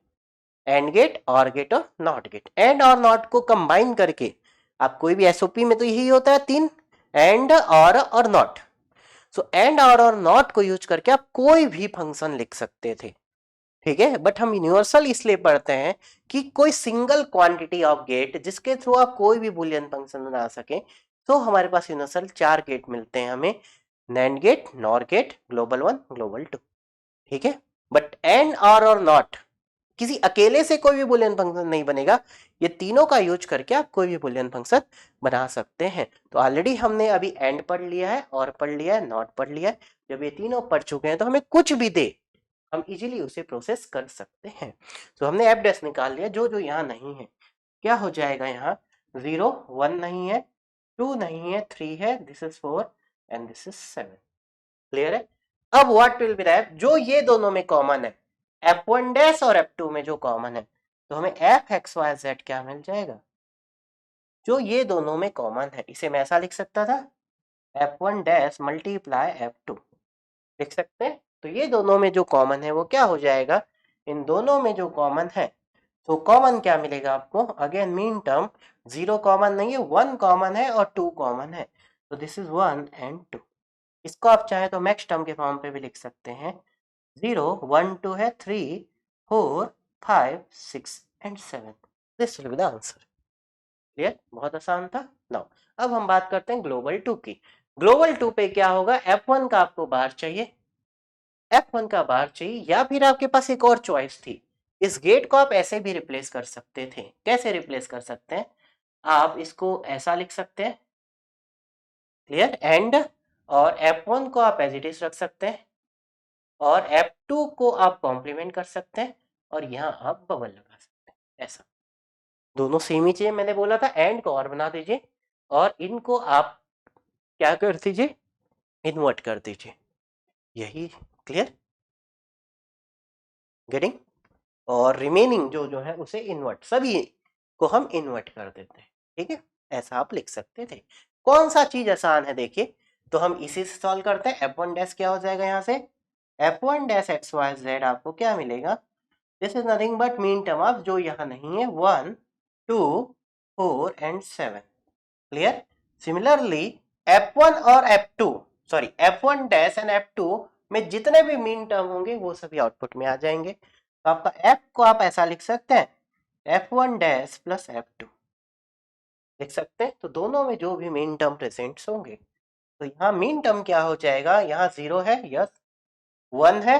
एंड गेट, और गेट और नॉट गेट। एंड और नॉट को कंबाइन करके आप कोई भी एसओपी में तो यही होता है, 3 एंड और नॉट। सो एंड और नॉट को यूज करके आप कोई भी फंक्शन लिख सकते थे, ठीक है। बट हम यूनिवर्सल इसलिए पढ़ते हैं कि कोई सिंगल क्वांटिटी ऑफ गेट जिसके थ्रू आप कोई भी बुलियन फंक्शन बना सके। तो हमारे पास यूनिवर्सल 4 गेट मिलते हैं हमें, NAND gate, NOR gate, global 1, global 2, ठीक है। बट एंड और नॉट किसी अकेले से कोई भी बुलियन फंक्शन नहीं बनेगा, ये तीनों का यूज करके आप कोई भी बुलियन फंक्शन बना सकते हैं। तो ऑलरेडी हमने अभी एंड पढ़ लिया है, और पढ़ लिया है, नॉट पढ़ लिया है। जब ये तीनों पढ़ चुके हैं तो हमें कुछ भी दे हम इजीली उसे प्रोसेस कर सकते हैं। तो हमने एफ डैश निकाल लिया, जो जो यहाँ नहीं है क्या हो जाएगा, यहाँ 0 1 नहीं है, 2 नहीं है, 3 है, this is 4 and this is 7। Clear है? अब व्हाट विल बी दैट, जो ये दोनों में कॉमन है, F1 डैश और F2 में जो कॉमन है, तो हमें एफ एक्स वाई जेड क्या मिल जाएगा, जो ये दोनों में कॉमन है। इसे मैं ऐसा लिख सकता था, F1 डैश मल्टीप्लाई F2 लिख सकते हैं। तो ये दोनों में जो कॉमन है वो क्या हो जाएगा, इन दोनों में जो कॉमन है, तो कॉमन क्या मिलेगा आपको, अगेन मीन टर्म, 0 कॉमन नहीं है, 1 कॉमन है और 2 कॉमन है, तो दिस इज 1 एंड 2। इसको आप चाहे तो मैक्स टर्म के फॉर्म पे भी लिख सकते हैं, 0 1 2 है, 3 4 5 6 and 7, this will be the answer. Clear? बहुत आसान था। नाउ अब हम बात करते हैं ग्लोबल 2 की। ग्लोबल 2 पे क्या होगा, F1 का आपको बार चाहिए, F1 का बार चाहिए, या फिर आपके पास एक और चॉइस थी, इस गेट को आप ऐसे भी रिप्लेस कर सकते थे। कैसे रिप्लेस कर सकते हैं, आप इसको ऐसा लिख सकते हैं, क्लियर, एंड, और F1 को आप एज इट इज रख सकते हैं और F2 को आप कॉम्प्लीमेंट कर सकते हैं और यहाँ आप बबल लगा सकते हैं। ऐसा दोनों सेम ही चाहिए, मैंने बोला था एंड को और बना दीजिए और इनको आप क्या कर दीजिए, इन्वर्ट कर दीजिए, यही। क्लियर? गेटिंग? और रिमेनिंग जो जो है उसे इन्वर्ट, सभी को हम इन्वर्ट कर देते हैं, ठीक है। ऐसा आप लिख सकते थे। कौन सा चीज आसान है देखिए, तो हम इसी से सॉल्व करते हैं। F1 डैश क्या हो जाएगा, यहाँ से F1 dash x Y z आपको क्या मिलेगा, this is nothing but mean term of, जो यहाँ नहीं है, 1 2 4 एंड 7। क्लियर? सिमिलरली F1 और F2, sorry F1 dash and F2 में जितने भी मीन टर्म होंगे वो सभी आउटपुट में आ जाएंगे। तो आपका F को आप ऐसा लिख सकते हैं, F1 डैश प्लस F2 लिख सकते हैं। तो दोनों में जो भी मीन टर्म प्रेजेंट होंगे, तो यहाँ मीन टर्म क्या हो जाएगा, यहाँ 0 है, यस, 1 है,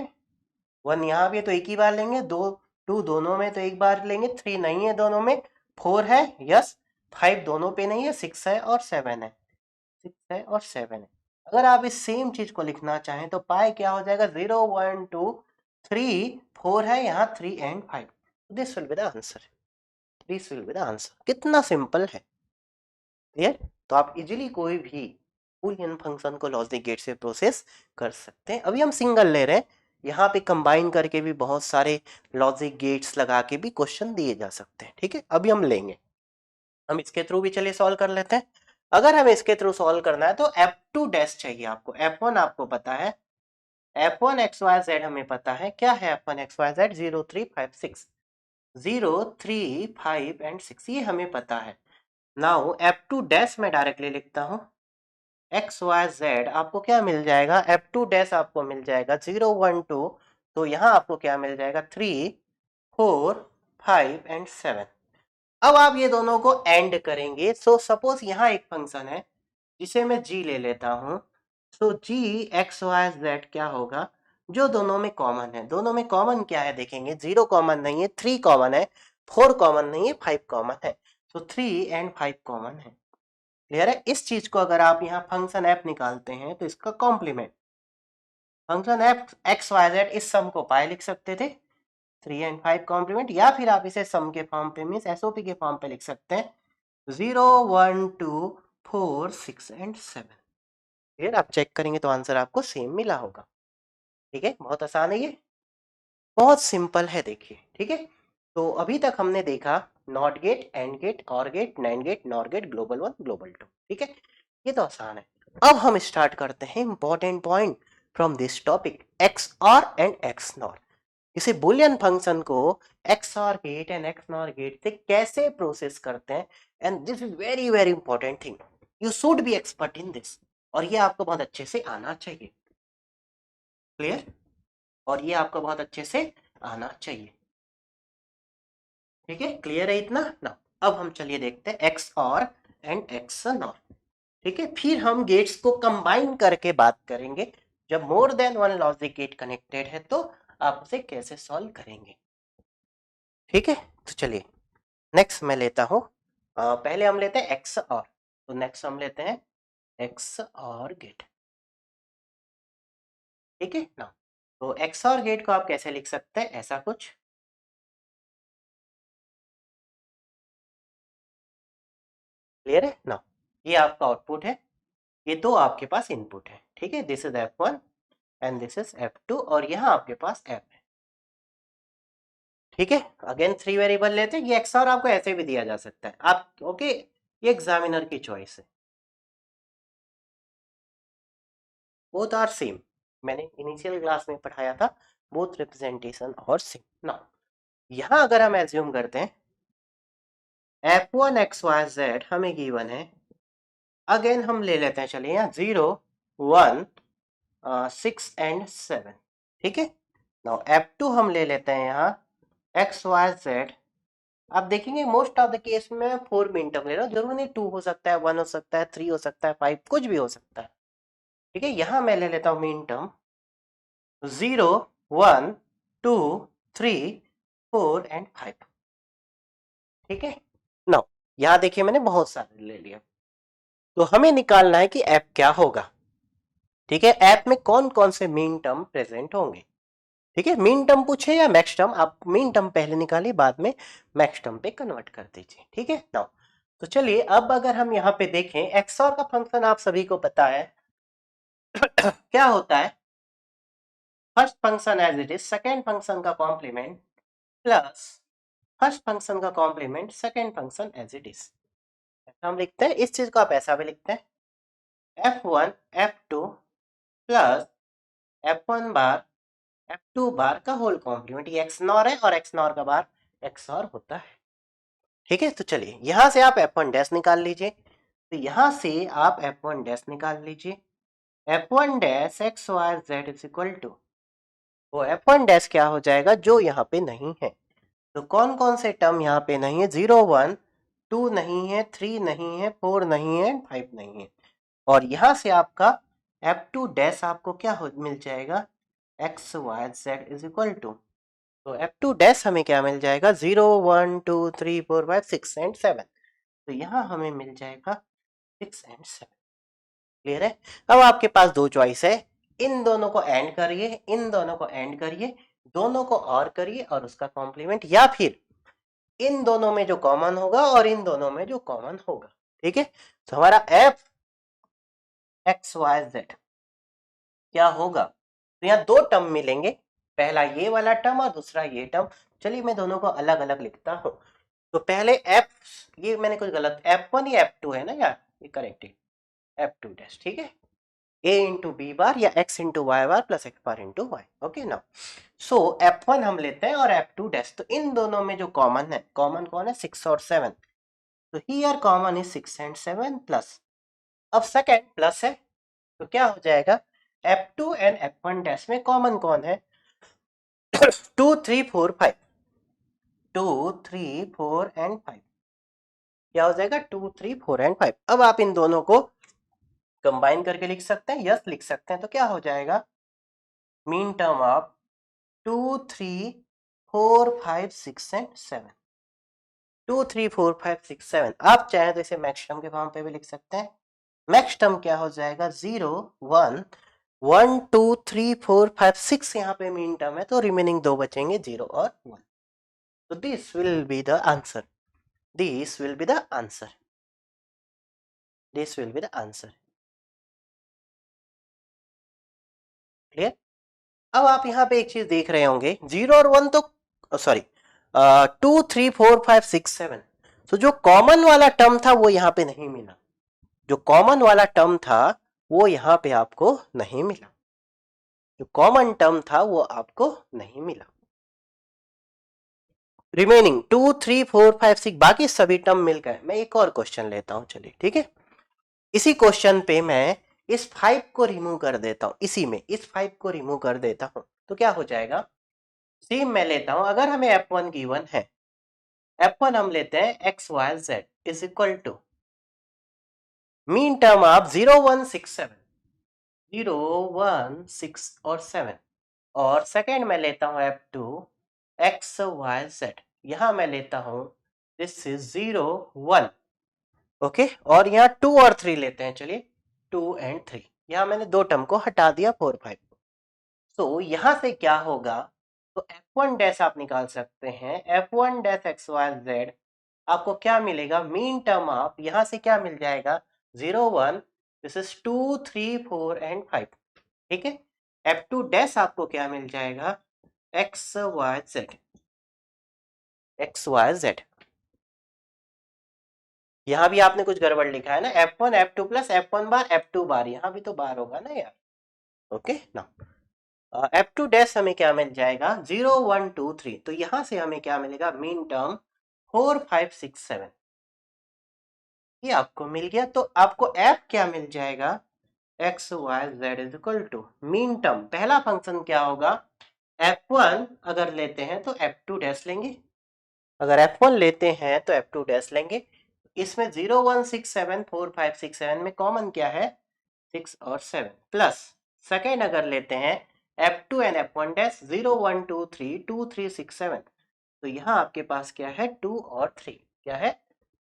1 यहाँ भी है तो एक ही बार लेंगे, 2 2 दोनों में तो एक बार लेंगे, 3 नहीं है दोनों में, 4 है, यस, 5 दोनों पे नहीं है, 6 है और 7 है, 6 है और 7 है। अगर आप इस सेम चीज को लिखना चाहें तो पाई क्या हो जाएगा, 0 1 2 3 4 है यहाँ, 3 and 5, this will be the answer, this will be the answer. कितना सिंपल है, क्लियर। तो आप इजीली कोई भी बूलियन फंक्शन को लॉजिक गेट से प्रोसेस कर सकते हैं। अभी हम सिंगल ले रहे हैं, यहाँ पे कंबाइन करके भी बहुत सारे लॉजिक गेट्स लगा के भी क्वेश्चन दिए जा सकते हैं, ठीक है। अभी हम लेंगे, हम इसके थ्रू भी चलिए सॉल्व कर लेते हैं। अगर हमें इसके थ्रू सॉल्व करना है तो F2 डैश चाहिए आपको, F1 आपको पता है, F1 XYZ हमें पता है, क्या है F1 XYZ, 0 3 5 6, 0 3 5 एंड 6, ये हमें पता है। नाउ F2 डैश में डायरेक्टली लिखता हूं, XYZ आपको क्या मिल जाएगा, F2 डैश आपको मिल जाएगा 0 1 2, तो यहाँ आपको क्या मिल जाएगा, 3 4 5 एंड 7। अब आप ये दोनों को एंड करेंगे, सो सपोज यहाँ एक फंक्शन है जिसे मैं g ले लेता हूं, सो g XYZ क्या होगा, जो दोनों में कॉमन है, दोनों में कॉमन क्या है देखेंगे, 0 कॉमन नहीं है, 3 कॉमन है, 4 कॉमन नहीं है, 5 कॉमन है, सो 3 एंड 5 कॉमन है, क्लियर है। इस चीज को अगर आप यहाँ फंक्शन f निकालते हैं तो इसका कॉम्प्लीमेंट फंक्शन f XYZ, इस सम को पाई लिख सकते थे, 3 एंड 5 कॉम्प्लीमेंट, या फिर आप इसे सम के फॉर्म पे मीन्स एसओपी के फॉर्म पे लिख सकते हैं, 0 1 2 4 6 एंड 7। फिर आप चेक करेंगे तो आंसर आपको सेम मिला होगा, ठीक है। बहुत आसान है ये, बहुत सिंपल है, देखिए, ठीक है। तो अभी तक हमने देखा NOT gate, AND gate, OR gate, NAND gate, NOR gate, global 1 global 2, ठीक है, ये तो आसान है। अब हम स्टार्ट करते हैं important point from this topic, XOR and XNOR. इसे बुलियन फंक्शन को XOR gate and x nor gate से कैसे प्रोसेस करते हैं, and this is very very important thing, you should be expert in this, और ये आपको बहुत अच्छे से आना चाहिए, क्लियर, और ये आपको बहुत अच्छे से आना चाहिए, ठीक है, क्लियर है इतना ना। अब हम चलिए देखते हैं एक्स और एंड एक्स नॉर, ठीक है। फिर हम गेट्स को कंबाइन करके बात करेंगे, जब more than one logic get connected है तो आप उसे कैसे सॉल्व करेंगे, ठीक है। तो चलिए नेक्स्ट मैं लेता हूं, पहले हम लेते हैं एक्स और, तो नेक्स्ट हम लेते हैं एक्स और गेट, ठीक है ना। तो एक्स और गेट को आप कैसे लिख सकते हैं, ऐसा कुछ, क्लियर है ना। ये आपका आउटपुट है, ये दो आपके पास इनपुट है, ठीक है, this is F1 and this is F2, और यहाँ आपके पास F है, ठीक है। अगेन 3 वेरिएबल लेते हैं, ये एक्स और आपको ऐसे भी दिया जा सकता है, आप ओके, ये एग्जामिनर की चॉइस है, बोथ आर सेम, मैंने इनिशियल क्लास में पढ़ाया था, बोथ रिप्रेजेंटेशन और सेम ना। यहाँ अगर हम एज्यूम करते हैं F1 XYZ हमें गिवन है, अगेन हम ले लेते हैं, चलिए यहाँ 0 1 6 एंड 7, ठीक है। नाउ F2 हम ले लेते हैं यहाँ XYZ, आप देखेंगे मोस्ट ऑफ द केस में 4 मिन टर्म ले रहा हूँ, जरूर नहीं 2 हो सकता है, 1 हो सकता है, 3 हो सकता है, 5 कुछ भी हो सकता है, ठीक है। यहाँ मैं ले लेता हूँ मिन टर्म 0 1 2 3 4 एंड 5, ठीक है। नाउ यहाँ देखिए मैंने बहुत सारे ले लिया, तो हमें निकालना है कि ऐप क्या होगा, ठीक है, ऐप में कौन कौन से मीन टर्म प्रेजेंट होंगे, ठीक है। मीन टर्म पूछे या मैक्स टर्म, आप मीन टर्म पहले निकालिए, बाद में मैक्स टर्म पे कन्वर्ट कर दीजिए, ठीक है। नाउ तो चलिए अब अगर हम यहाँ पे देखें, एक्सऑर का फंक्शन आप सभी को पता है क्या होता है, first function as it is, second function का कॉम्प्लीमेंट प्लस फर्स्ट फंक्शन का complement second function as it is, हम लिखते हैं, इस चीज को आप ऐसा भी लिखते हैं F1 F2 प्लस F1 बार F2 बार का होल कॉम्प्लीमेंट, ये एक्स नॉर है और एक्स नॉर का बार एक्स नॉर होता है, ठीक है। तो चलिए यहां से आप F1 डैश निकाल लीजिए, तो यहां से आप F1 डैश निकाल लीजिए, F1 dash x Y z is equal to, वो F1 डैश क्या हो जाएगा, जो यहाँ पे नहीं है, तो कौन कौन से टर्म यहाँ पे नहीं है, 0 1 2 नहीं है, 3 नहीं है, 4 नहीं है, 5 नहीं है, और यहां से आपका F2 डैश आपको क्या मिल जाएगा, x Y z is equal to तो F2 डैश हमें क्या मिल जाएगा 0 1 2 3 4 5 6 एंड 7। तो यहाँ हमें मिल जाएगा 6 एंड 7। क्लियर है। अब आपके पास दो चॉइस है, इन दोनों को एंड करिए, इन दोनों को एंड करिए, दोनों को और करिए और उसका कॉम्प्लीमेंट, या फिर इन दोनों में जो कॉमन होगा और इन दोनों में जो कॉमन होगा। ठीक है। तो हमारा एफ एक्स वाई जेड क्या होगा, तो यहाँ दो टर्म मिलेंगे, पहला ये वाला टर्म और दूसरा ये टर्म। चलिए मैं दोनों को अलग अलग लिखता हूं। तो पहले एफ, ये मैंने कुछ गलत, F1 या F2 है ना यार, ये करेक्ट है F2 डैश। ठीक है, a इंटू बी बार या x इंटू वाई बार plus x bar into Y. Okay ना। सो F1 हम लेते हैं और F2 डैश, तो इन दोनों में जो कॉमन है, कॉमन कौन है 6 और 7, तो here common is 6 and 7 plus, अब सेकेंड प्लस है तो क्या हो जाएगा F2 एंड F1 डैश में कॉमन कौन है 2 3 4 5, 2 3 4 एंड 5, क्या हो जाएगा 2 3 4 एंड 5। अब आप इन दोनों को कंबाइन करके लिख सकते हैं, यस लिख सकते हैं, तो क्या हो जाएगा मीन टर्म ऑफ 2 3 4 5 6 एंड 7, 2 3 4 5 6 7। आप चाहें तो इसे मैक्स टर्म के फॉर्म पे भी लिख सकते हैं। मैक्स टर्म क्या हो जाएगा 0 1 1 2 3 4 5 6, यहाँ पे मीन टर्म है तो रिमेनिंग दो बचेंगे 0 और 1। तो this will be the answer, this will be the answer, this will be the answer. Clear. अब आप यहाँ पे एक चीज देख रहे होंगे 0 और 1 तो सॉरी 2 3 4 5 6 7, तो जो कॉमन वाला टर्म था वो यहाँ पे नहीं मिला, जो कॉमन वाला टर्म था वो यहाँ पे आपको नहीं मिला, जो कॉमन टर्म था वो आपको नहीं मिला। रिमेनिंग 2 3 4 5 6 बाकी सभी टर्म मिल गए। मैं एक और क्वेश्चन लेता हूं, चलिए ठीक है। इसी क्वेश्चन पे मैं इस 5 को रिमूव कर देता हूं, इसी में इस 5 को रिमूव कर देता हूं, तो क्या हो जाएगा सेम मैं लेता हूं। अगर हमें F1 गिवन है, F1 हम लेते हैं x Y z is equal to mean term of 0 1 6 7, 0 1 6 और 7, और सेकेंड मैं लेता हूं F2 एक्स वाई जेड, यहां मैं लेता हूं दिस इज 0 1। ओके, और यहाँ 2 और 3 लेते हैं, चलिए 2 एंड 3, यहाँ मैंने दो टर्म को हटा दिया 4 5। तो यहाँ से क्या होगा, तो F1 डैश आप निकाल सकते हैं, F1 dash x Y z आपको क्या मिलेगा मीन टर्म ऑफ, यहाँ से क्या मिल जाएगा 0 1, दिस इज 2 3 4 एंड 5। ठीक है। F2 डैश आपको क्या मिल जाएगा x Y z, x Y z. यहाँ भी आपने कुछ गड़बड़ लिखा है ना, F1 F2 प्लस F1 बार F2 बार, यहाँ भी तो बार होगा ना यार। ओके ना। F2 डैश हमें क्या मिल जाएगा 0 1 2 3, तो यहां से हमें क्या मिलेगा मीन टर्म 4 5 6 7, ये आपको मिल गया। तो आपको F क्या मिल जाएगा x Y z is equal to mean term, पहला फंक्शन क्या होगा F1 अगर लेते हैं तो F2 डैश लेंगे, अगर F1 लेते हैं तो F2 डैश लेंगे। इसमें 0 1 6 7 4 5 6 7 में कॉमन क्या है 6 और 7 प्लस, सेकेंड अगर लेते हैं F2 एंड F1 डैश 0 1 2 3 2 3 6 7, तो यहाँ आपके पास क्या है 2 और 3, क्या है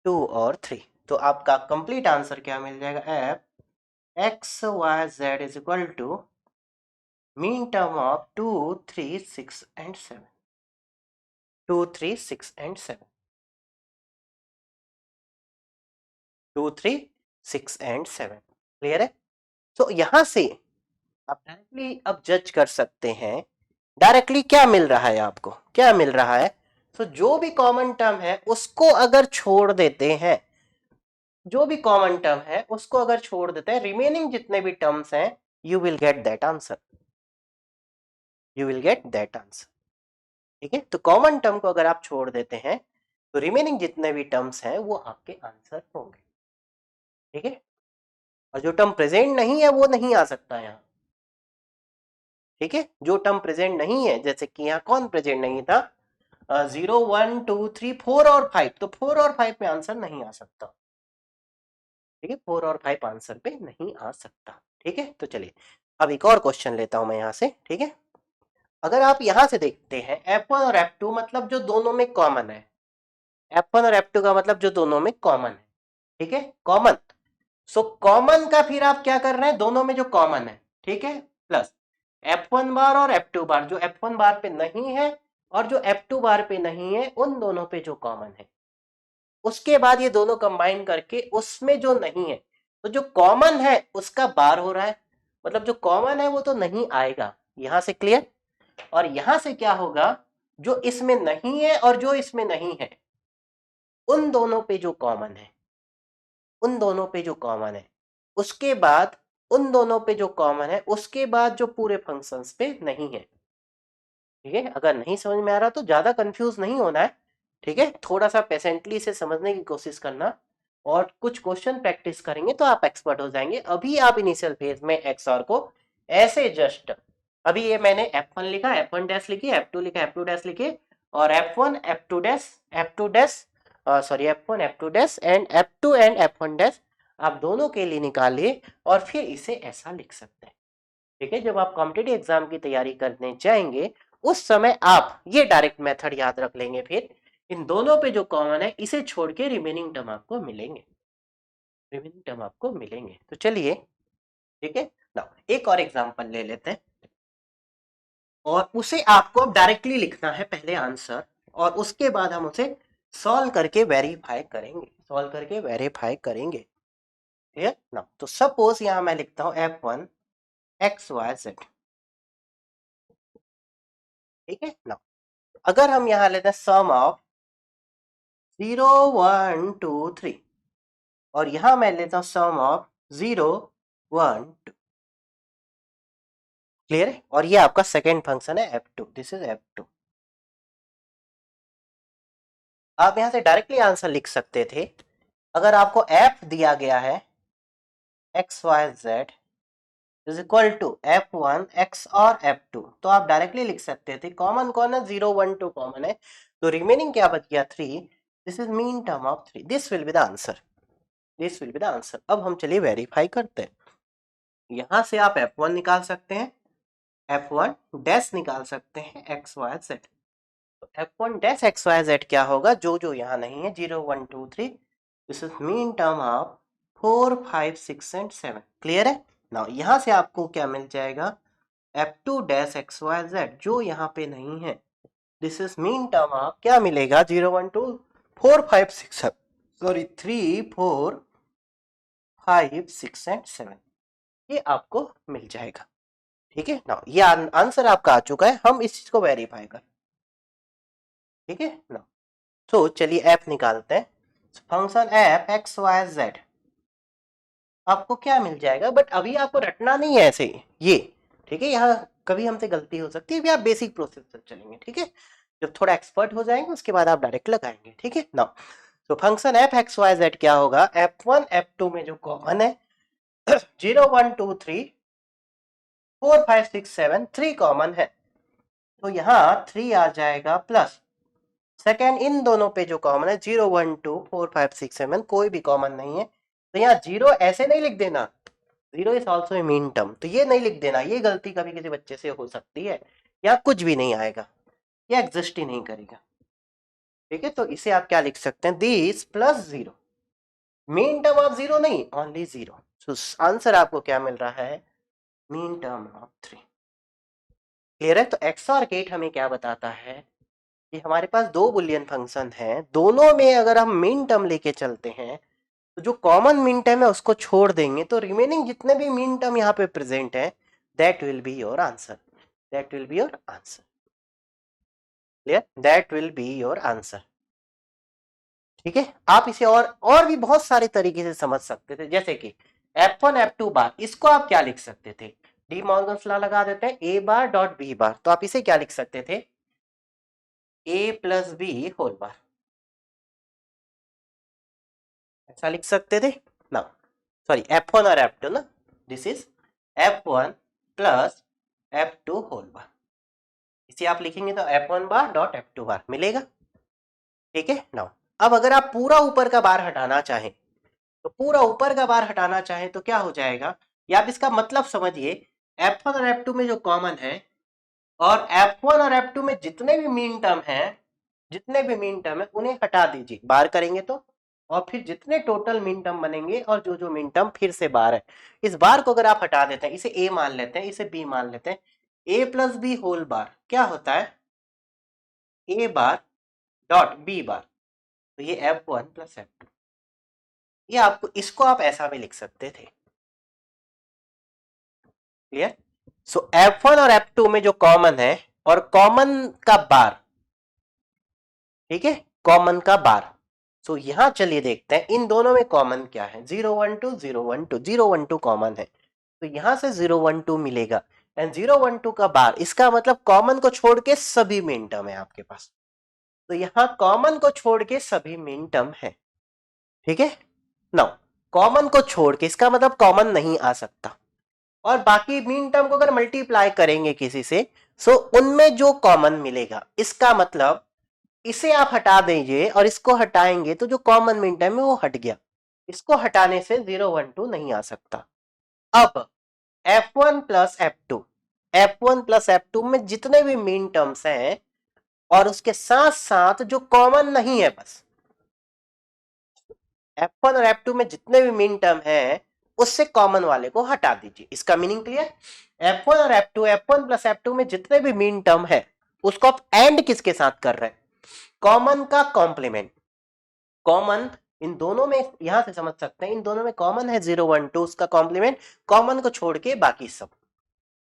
2 और 3। तो आपका कंप्लीट आंसर क्या मिल जाएगा F x Y z is equal to mean term of 2 3 6 and 7, 2 3 6 and 7, 2 3 6 and 7। Clear है। तो यहां से आप डायरेक्टली अब जज कर सकते हैं, डायरेक्टली क्या मिल रहा है आपको, क्या मिल रहा है। तो जो भी कॉमन टर्म है उसको अगर छोड़ देते हैं, जो भी कॉमन टर्म है उसको अगर छोड़ देते हैं, रिमेनिंग जितने भी टर्म्स हैं you will get that answer, you will get that answer. ठीक है। तो कॉमन टर्म को अगर आप छोड़ देते हैं तो रिमेनिंग जितने भी टर्म्स हैं वो आपके आंसर होंगे। ठीक है। और जो टर्म प्रेजेंट नहीं है वो नहीं आ सकता यहाँ। ठीक है, जो टर्म प्रेजेंट नहीं है, जैसे कि यहाँ कौन प्रेजेंट नहीं था 0 1 2 3 4 और 5, तो 4 और 5 में आंसर नहीं आ सकता। ठीक है, 4 और 5 आंसर पे नहीं आ सकता। ठीक है। तो चलिए अब एक और क्वेश्चन लेता हूं मैं यहाँ से। ठीक है। अगर आप यहां से देखते हैं F1 और F2 मतलब जो दोनों में कॉमन है, F1 और F2 का मतलब जो दोनों में कॉमन है, ठीक है, कॉमन। सो कॉमन का फिर आप क्या कर रहे हैं, दोनों में जो कॉमन है, ठीक है, प्लस F1 बार और F2 बार, जो F1 बार पे नहीं है और जो F2 बार पे नहीं है, उन दोनों पे जो कॉमन है, उसके बाद ये दोनों कंबाइन करके उसमें जो नहीं है, तो जो कॉमन है उसका बार हो रहा है, मतलब जो कॉमन है वो तो नहीं आएगा, यहां से क्लियर। और यहां से क्या होगा, जो इसमें नहीं है और जो इसमें नहीं है, उन दोनों पे जो कॉमन है, उन दोनों पे जो कॉमन है, उसके बाद उन दोनों पे जो कॉमन है, उसके बाद जो पूरे फंक्शंस पे नहीं है, ठीक है। अगर नहीं समझ में आ रहा तो ज्यादा कंफ्यूज नहीं होना है, ठीक है, थोड़ा सा पेशेंटली से समझने की कोशिश करना, और कुछ क्वेश्चन प्रैक्टिस करेंगे तो आप एक्सपर्ट हो जाएंगे। अभी आप इनिशियल फेज में XOR को ऐसे जस्ट, अभी ये मैंने F1 लिखा, F1 डैश लिखिए, F2 लिखा, F2 डैश लिखिए, और F1 F2 dash, F2 dash, sorry F1 F2 dash and F2 and F1 dash, आप दोनों के लिए निकालिए और फिर इसे ऐसा लिख सकते हैं, ठीक है। जब आप कॉम्पिटिटिव एग्जाम की तैयारी करने जाएंगे उस समय आप ये डायरेक्ट मेथड याद रख लेंगे, फिर इन दोनों पे जो कॉमन है इसे छोड़ के रिमेनिंग टर्म आपको मिलेंगे, रिमेनिंग टर्म आपको मिलेंगे। तो चलिए, ठीक है ना, एक और एग्जांपल ले लेते हैं, और उसे आपको अब डायरेक्टली लिखना है पहले आंसर, और उसके बाद हम उसे सॉल्व करके वेरीफाई करेंगे, सॉल्व करके वेरीफाई करेंगे, ठीक है ना। तो सपोज यहां मैं लिखता हूं F1 XYZ, ठीक है ना। अगर हम यहां लेते हैं सम ऑफ 0 1 2 3, और यहां मैं लेता हूं सम ऑफ 0 1 2, क्लियर है। और ये आपका सेकेंड फंक्शन है F2, दिस इज F2। आप यहां से डायरेक्टली आंसर लिख सकते थे, अगर आपको F दिया गया है XYZ is equal to F1 X और F2, तो आप डायरेक्टली लिख सकते थे, कॉमन कौन है, 0 1 2 कॉमन है, तो रिमेनिंग क्या बच गया 3, this is mean term of 3, this will be the answer, this will be the answer. अब हम चलिए वेरीफाई करते हैं, यहां से आप F1 निकाल सकते हैं, F1 डैश निकाल सकते हैं XYZ, तो F1 डैश XYZ क्या होगा, जो जो यहाँ नहीं है, 0 1 2 3, this is mean term of 4 5 6 and 7, clear है ना। यहाँ से आपको क्या मिल जाएगा, F2 डैश XYZ, जो यहाँ पे नहीं है, this is mean term of क्या मिलेगा, 0 1 2 4 5 6 सॉरी 3 4 5 6 एंड 7, ये आपको मिल जाएगा, ठीक है ना। ये आंसर आपका आ चुका है, हम इस चीज को वेरीफाई कर, ठीक है ना। तो चलिए F निकालते हैं, फंक्शन F XYZ आपको क्या मिल जाएगा, बट अभी आपको रटना नहीं है ऐसे ये, ठीक है, यहाँ कभी हमसे गलती हो सकती है, अभी आप बेसिक प्रोसेस से चलेंगे, ठीक है। जब थोड़ा एक्सपर्ट हो जाएंगे उसके बाद आप डायरेक्ट लगाएंगे, ठीक है ना। तो फंक्शन F XYZ क्या होगा, F1 F2 में जो कॉमन है 0 1 2 3 4 5 6 7 3 कॉमन है, तो यहाँ 3 आ जाएगा, प्लस सेकेंड इन दोनों पे जो कॉमन है 0 1 2 4 5 6 7 कोई भी कॉमन नहीं है, तो यहाँ 0 ऐसे नहीं लिख देना, 0 is also a mean term, तो ये नहीं लिख देना, ये गलती कभी किसी बच्चे से हो सकती है, यहाँ कुछ भी नहीं आएगा, ये एग्जिस्ट ही नहीं करेगा, ठीक है। तो इसे आप क्या लिख सकते हैं, this plus 0, mean term of 0 नहीं, ओनली 0, तो आंसर आपको क्या मिल रहा है, मीन टर्म ऑफ 3, क्लियर है। तो XOR गेट हमें क्या बताता है कि हमारे पास दो बुलियन फंक्शन हैं, दोनों में अगर हम मीन टर्म लेके चलते हैं तो जो कॉमन मीन टर्म है उसको छोड़ देंगे, तो रिमेनिंग जितने भी मीन टर्म यहाँ पे प्रेजेंट है, that will be your answer, that will be your answer, clear, that will be your answer, ठीक है। आप इसे और भी बहुत सारे तरीके से समझ सकते थे, जैसे कि F1 F2 बार, इसको आप क्या लिख सकते थे, डी मॉर्गन्स लॉ लगा देते हैं, A bar dot B bar, तो आप इसे क्या लिख सकते थे, A plus B whole bar, ऐसा लिख सकते थे ना, सॉरी F1 और F2 ना, this is F1 plus F2 whole bar, इसे आप लिखेंगे तो F1 बार डॉट F2 बार मिलेगा, ठीक है ना। अब अगर आप पूरा ऊपर का बार हटाना चाहें, तो पूरा ऊपर का बार हटाना चाहें तो क्या हो जाएगा, या आप इसका मतलब समझिए, F1 और F2 में जो कॉमन है और F1 और F2 में जितने भी मीन टर्म है उन्हें हटा दीजिए, बार करेंगे तो, और फिर जितने टोटल मीन टर्म बनेंगे और जो जो मीन टर्म फिर से बार है, इस बार को अगर आप हटा देते हैं, इसे a मान लेते हैं, इसे b मान लेते हैं, a plus B whole bar क्या होता है, a bar dot b bar, तो ये F1 प्लस F2, ये आपको, इसको आप ऐसा भी लिख सकते थे। क्लियर? सो F1 और F2 में जो कॉमन है और कॉमन का बार, ठीक है, कॉमन का बार, सो यहां चलिए देखते हैं इन दोनों में कॉमन क्या है, 012 012 012 कॉमन है, तो यहां से 012 मिलेगा एंड 012 का बार, इसका मतलब कॉमन को छोड़ के सभी मीन टर्म है आपके पास, तो यहां कॉमन को छोड़ के सभी मीन टर्म है, ठीक है। नाउ कॉमन को छोड़ के, इसका मतलब कॉमन नहीं आ सकता, और बाकी मीन टर्म को अगर मल्टीप्लाई करेंगे किसी से, सो उनमें जो कॉमन मिलेगा, इसका मतलब इसे आप हटा दीजिए और इसको हटाएंगे तो जो कॉमन मीन टर्म है वो हट गया, इसको हटाने से 012 नहीं आ सकता। अब F1 plus F2, F1 plus F2 में जितने भी मीन टर्म्स हैं और उसके साथ साथ जो कॉमन नहीं है, बस F1 और F2 में जितने भी मीन टर्म है उससे कॉमन वाले को हटा दीजिए, इसका मीनिंग क्लियर। F1 और F2, F1 प्लस F2 में जितने भी मीन टर्म है उसको आप एंड किसके साथ कर रहे हैं, कॉमन का कॉम्प्लीमेंट, कॉमन इन दोनों में, यहां से समझ सकते हैं इन दोनों में कॉमन है 012, उसका कॉम्प्लीमेंट, कॉमन को छोड़ के बाकी सब,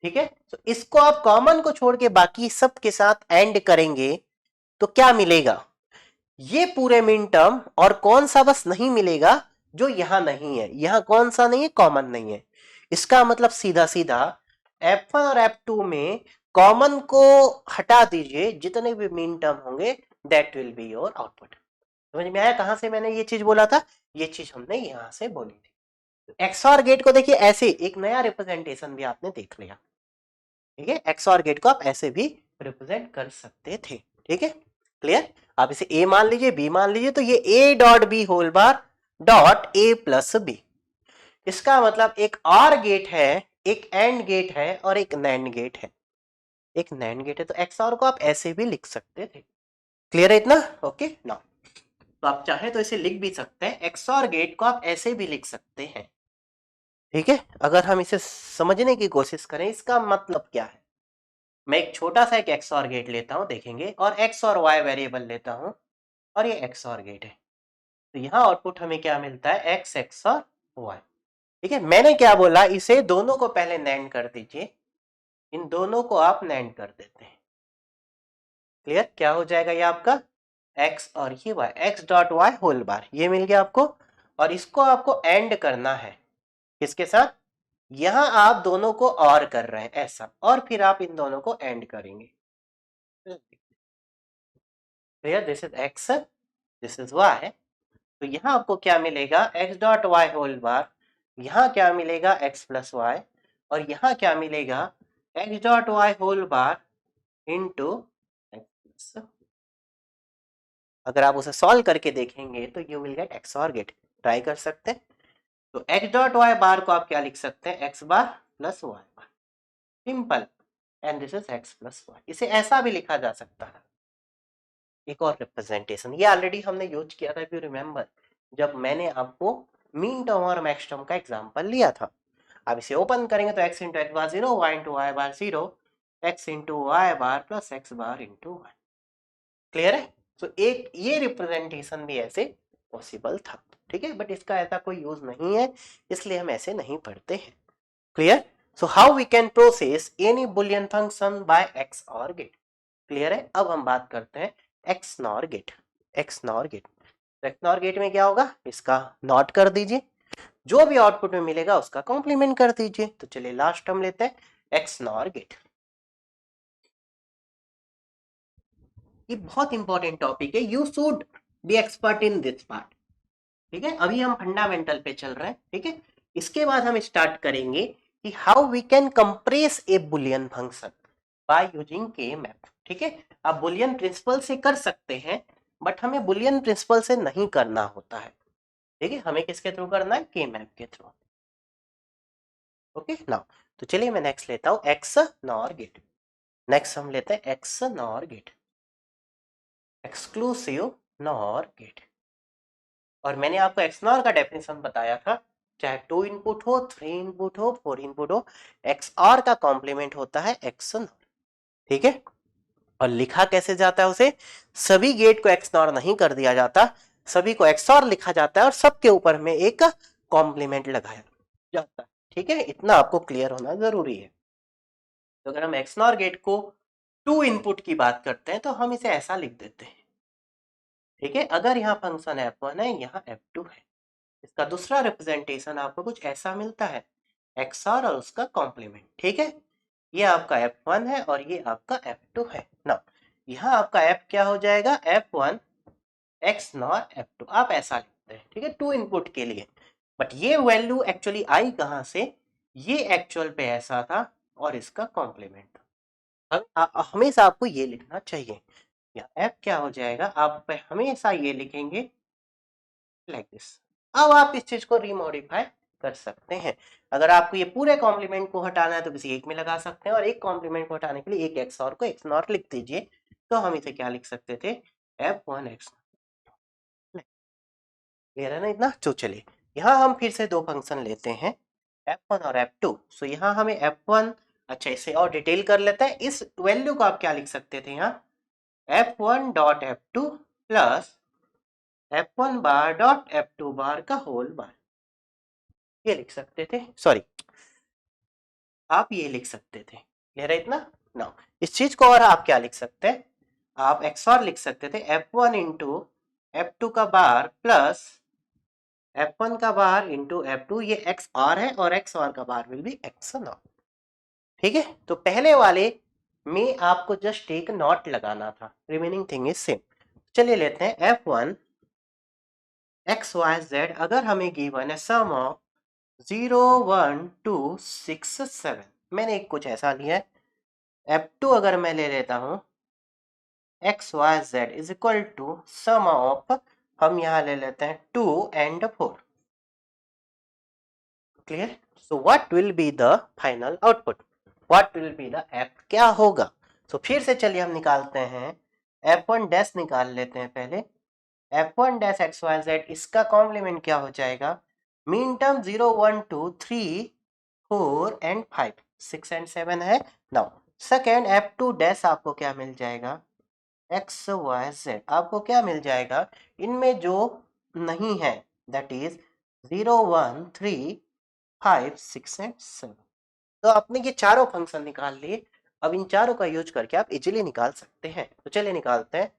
ठीक है। तो इसको आप कॉमन को छोड़ के बाकी सब के साथ एंड करेंगे तो क्या मिलेगा, ये पूरे मिन टर्म, और कौन सा बस नहीं मिलेगा, जो यहां नहीं है, यहां कौन सा नहीं है, कॉमन नहीं है, इसका मतलब सीधा सीधा F1 और F2 में कॉमन को हटा दीजिए, जितने भी मीन टर्म होंगे that will be your output. समझ में आया कहां से मैंने ये चीज बोला था, ये चीज हमने यहां से बोली थी। एक्सऑर गेट को देखिए ऐसे एक नया रिप्रेजेंटेशन भी आपने देख लिया, ठीक है, एक्सऑर गेट को आप ऐसे भी रिप्रेजेंट कर सकते थे, ठीक है, क्लियर। आप इसे ए मान लीजिए, बी मान लीजिए, तो ये A dot B whole bar dot A plus B, इसका मतलब एक और गेट है, एक एंड गेट है और एक नैंड गेट है, एक नैंड गेट है, तो एक्सऑर को आप ऐसे भी लिख सकते थे। क्लियर है इतना? ओके नाउ, तो आप चाहे तो इसे लिख भी सकते हैं, एक्सऑर गेट को आप ऐसे भी लिख सकते हैं, ठीक है। अगर हम इसे समझने की कोशिश करें इसका मतलब क्या है, मैं एक छोटा सा एक एक्सऑर गेट लेता हूं, देखेंगे, और एक्स और वाई वेरिएबल लेता हूं, और ये एक्सऑर गेट है, तो यहाँ आउटपुट हमें क्या मिलता है, एक्स एक्स और वाई, ठीक है। मैंने क्या बोला, इसे दोनों को पहले नैंड कर दीजिए, इन दोनों को आप नैंड कर देते हैं, क्लियर, क्या हो जाएगा ये आपका एक्स और ये y, x dot y whole bar, ये मिल गया आपको, और इसको आपको एंड करना है किसके साथ, यहां आप दोनों को और कर रहे हैं ऐसा, और फिर आप इन दोनों को एंड करेंगे, clear, this is x, this is y, तो यहां आपको क्या मिलेगा, x dot y whole bar, यहां क्या मिलेगा, एक्स प्लस वाई, और यहां क्या मिलेगा, x dot y whole bar into x plus, अगर आप उसे सॉल्व करके देखेंगे तो you will get x or gate, try कर सकते हैं। तो एक्स डॉट वाई बार को आप क्या लिख सकते हैं, x bar plus y bar, simple, and this is x plus y, इसे ऐसा भी लिखा जा सकता है। एक और रिप्रेजेंटेशन, ये ऑलरेडी हमने यूज किया था, इफ यू रिमेंबर, जब मैंने आपको मीन टर्म और मैक्स टर्म का एग्जांपल लिया था। अब इसे ओपन करेंगे तो x इंटू एक्स बार 0, y इंटू वाई बार 0, x इंटू वाई बार plus x bar into Y, clear है। तो एक ये रिप्रेजेंटेशन भी ऐसे पॉसिबल था, ठीक है, बट इसका ऐसा कोई यूज नहीं है, इसलिए हम ऐसे नहीं पढ़ते हैं, clear. So how we can process any Boolean function by x or gate, clear है। अब हम बात करते हैं x nor gate, x nor gate, x nor gate में क्या होगा, इसका नॉट कर दीजिए, जो भी आउटपुट में मिलेगा उसका कॉम्प्लीमेंट कर दीजिए, तो चलिए लास्ट हम लेते हैं एक्स नॉर गेट, ये बहुत इंपॉर्टेंट टॉपिक है, you should be expert in this part, ठीक है। अभी हम फंडामेंटल पे चल रहे हैं, ठीक है, इसके बाद हम स्टार्ट करेंगे कि how we can compress a Boolean function by using K map, ठीक है। आप बुलियन प्रिंसिपल से कर सकते हैं, बट हमें बुलियन प्रिंसिपल से नहीं करना होता है, ठीक है, हमें किसके थ्रू करना है, के मैप के थ्रू, ओके नाउ। तो चलिए मैं नेक्स्ट लेता हूं एक्स नॉर गेट, नेक्स्ट हम लेते हैं x nor gate, exclusive nor gate. और मैंने आपको एक्स नॉर का डेफिनेशन बताया था, चाहे 2 इनपुट हो, 3 इनपुट हो, 4 इनपुट हो, एक्स ऑर का कॉम्प्लीमेंट होता है एक्स नॉर। ठीक है, और लिखा कैसे जाता है उसे, सभी गेट को एक्स नॉर नहीं कर दिया जाता, सभी को एक्स ऑर लिखा जाता है और सबके ऊपर में एक कॉम्प्लीमेंट लगाया जाता है। ठीक है, इतना आपको क्लियर होना जरूरी है। तो अगर हम एक्स नॉर गेट को 2 इनपुट की बात करते हैं तो हम इसे ऐसा लिख देते हैं। ठीक है, अगर यहाँ फंक्शन f1 है, यहाँ f2 है, इसका दूसरा रिप्रेजेंटेशन आपको कुछ ऐसा मिलता है, एक्स और उसका कॉम्प्लीमेंट। ठीक है, ये आपका f1 है और ये आपका f2 है ना। यहाँ आपका f क्या हो जाएगा, f1 x नॉर f2, आप ऐसा लिखते हैं। ठीक है, 2 इनपुट के लिए, बट ये वैल्यू एक्चुअली आई कहाँ से, ये एक्चुअल पे ऐसा था और इसका कॉम्प्लीमेंट था। हमेशा आपको ये लिखना चाहिए, या f क्या हो जाएगा, आप हमेशा ये लिखेंगे लाइक दिस। अब आप इस चीज को रिमॉडिफाई कर सकते हैं। अगर आपको ये पूरे कॉम्प्लीमेंट को हटाना है तो किसी एक में लगा सकते हैं, और एक कॉम्प्लीमेंट को हटाने के लिए एक एक्स और को एक्स नॉट लिख दीजिए, तो हम इसे क्या लिख सकते थे, f1 x। क्लियर है ना इतना। तो चलिए यहाँ हम फिर से दो फंक्शन लेते हैं, f1 और f2। सो यहाँ हमें f1, अच्छा इसे और डिटेल कर लेते हैं। इस वैल्यू को आप क्या लिख सकते थे, यहाँ f1 dot f2 plus f1 बार डॉट f2 बार का होल बार, ये लिख सकते थे। सॉरी, आप ये लिख सकते थे। क्लियर है इतना ना। इस चीज को और आप क्या लिख सकते हैं, आप एक्स और लिख सकते थे, f1 इंटू f2 का बार प्लस f1 का बार इंटू f2, ये एक्स आर है और एक्स आर का बार विल बी एक्स नॉट। ठीक है, तो पहले वाले में आपको जस्ट एक नॉट लगाना था, रिमेनिंग थिंग इज सेम। चलिए लेते हैं f1 एक्स वाई जेड, अगर हमें गिवन है सम ऑफ 0 1 2 6 7, मैंने एक कुछ ऐसा लिया है। f2 अगर मैं ले लेता हूं x Y z is equal to sum of, हम यहां ले लेते हैं 2 and 4। Clear, so what will be the final output, what will be the f क्या होगा। तो फिर से चलिए हम निकालते हैं, f1 डैश निकाल लेते हैं पहले, f1 dash x Y z, इसका कॉम्प्लीमेंट क्या हो जाएगा, मीन टर्म 0 1 2 3 4 एंड 5 6 एंड 7 है। नाउ सेकेंड f2 डैश आपको क्या मिल जाएगा, एक्स वाई जेड आपको क्या मिल जाएगा, इनमें जो नहीं है दैट इज 0 1 3 5 6 एंड 7। तो आपने ये चारों फंक्शन निकाल लिए, अब इन चारों का यूज करके आप इजीली निकाल सकते हैं। तो चलिए निकालते हैं।